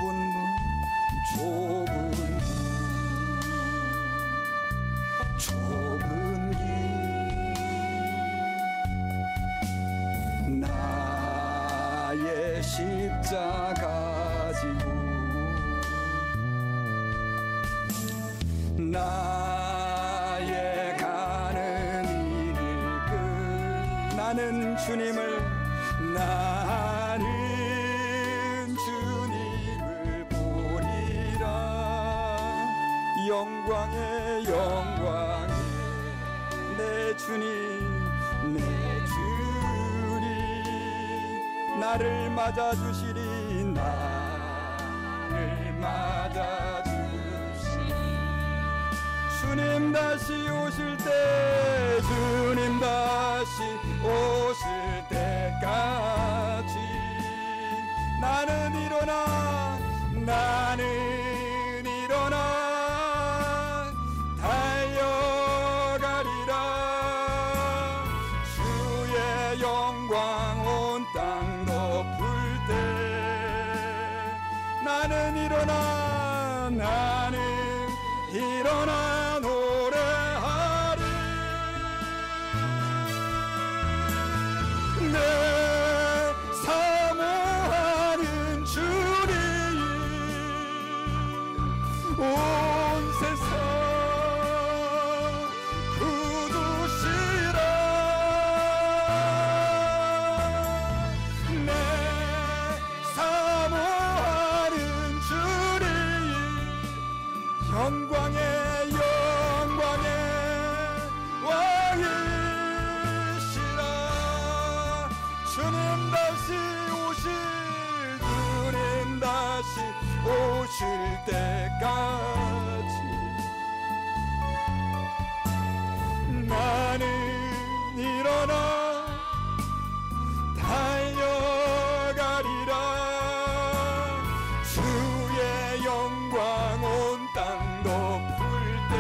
길 나의 십자가 지고 나의 가는 이 길 끝 나는 주님을 보리라. 영광의 내 주님 나를 맞아주시리. 주님 다시 오실 때까지 나는 일어나 달려가리라. 주의 영광 온 땅 덮을 때 나는 일어나 노래하리. 내 사모하는 주님 온 세상 굳으시라. 내 사모하는 주님 영광의 왕이시라. 주님 다시 오실 때까지 나는 일어나 달려가리라. 주의 영광 온 땅 덮을 때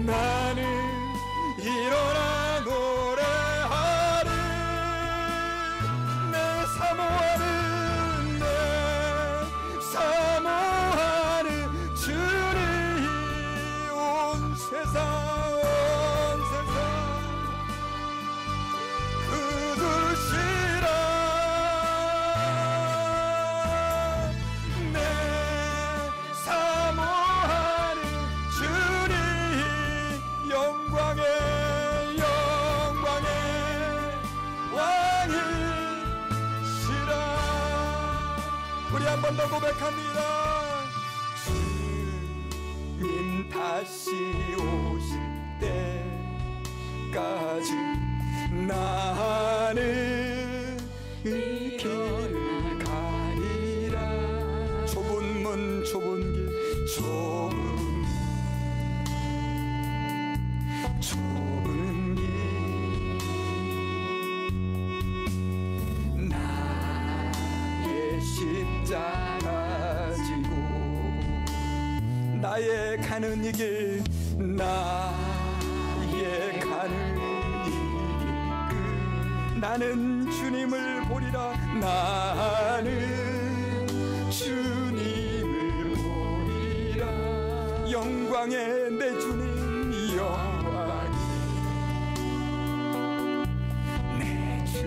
나는 일어나 노래하리. 내 사모하는 주님 온 세상 굳으시라. 내 사모하는 주님 영광의 왕이시라. 우리 한 번 더 고백합니다. 주님 다시 오실 때까지 나는 이 길을 가리라. 좁은 길 나의 십자가 지고 나의 가는 이 길 나는 주님을 보리라. 나는 주님을 보리라. 영광의 내 주님 영광. 내 주님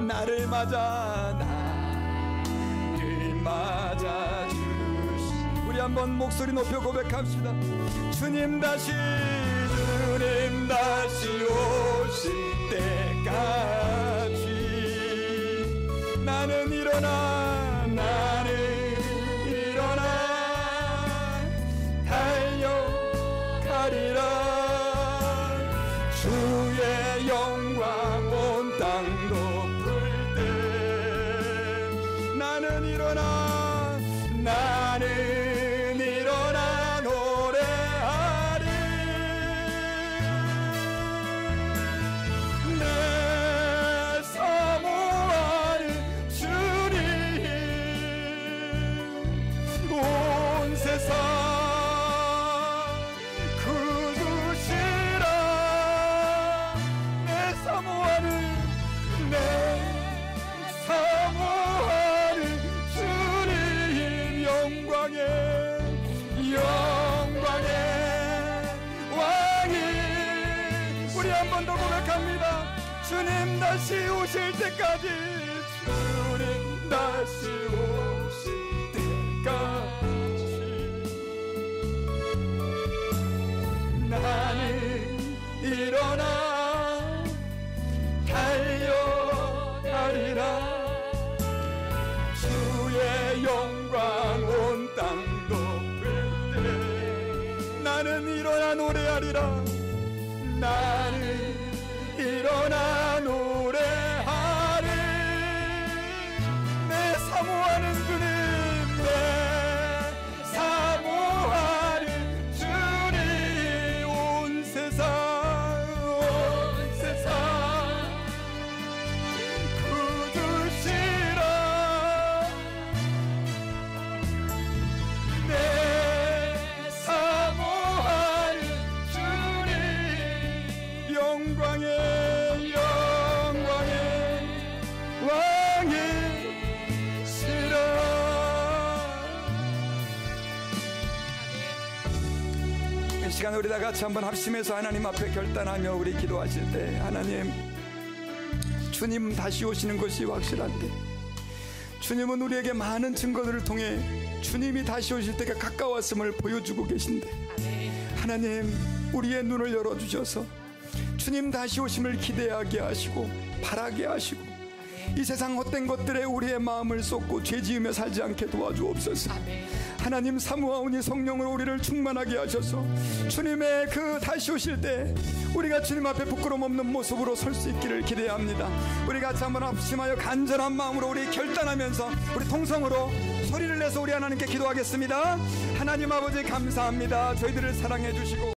나를 맞아 주시. 우리 한번 목소리 높여 고백합시다. 주님 다시 오실 때까지 나는 일어나 달려가리라. 주의 영광 온 땅 덮을 때 나는 일어나 노래하리. 내 사모하는 주님 온 세상 구주시라. 내 사모하는 주님 영광의 왕이. 우리 한 번 더 고백합니다. 주님 다시 오실 때까지, 주님 다시 오실 때까지 나는 일어나 달려가리라. 주의 영광 온 땅 덮을 때 나는 일어나 노래하리라. 나는 일어나 노래하리. 내 사모하는 주님, 내 사모하는 주님 온 세상 구주시라. 내 사모하는 주님 영광의 왕이시라. 이 시간 우리 다 같이 한번 합심해서 하나님 앞에 결단하며 우리 기도하실 때, 하나님, 주님 다시 오시는 것이 확실한데 주님은 우리에게 많은 증거들을 통해 주님이 다시 오실 때가 가까웠음을 보여주고 계신데, 하나님 우리의 눈을 열어주셔서 주님 다시 오심을 기대하게 하시고 바라게 하시고 이 세상 헛된 것들에 우리의 마음을 쏟고 죄지으며 살지 않게 도와주옵소서. 하나님 사모하오니 성령으로 우리를 충만하게 하셔서 주님의 그 다시 오실 때 우리가 주님 앞에 부끄러움 없는 모습으로 설 수 있기를 기대합니다. 우리 같이 한번 합심하여 간절한 마음으로 우리 결단하면서 우리 통성으로 소리를 내서 우리 하나님께 기도하겠습니다. 하나님 아버지 감사합니다. 저희들을 사랑해 주시고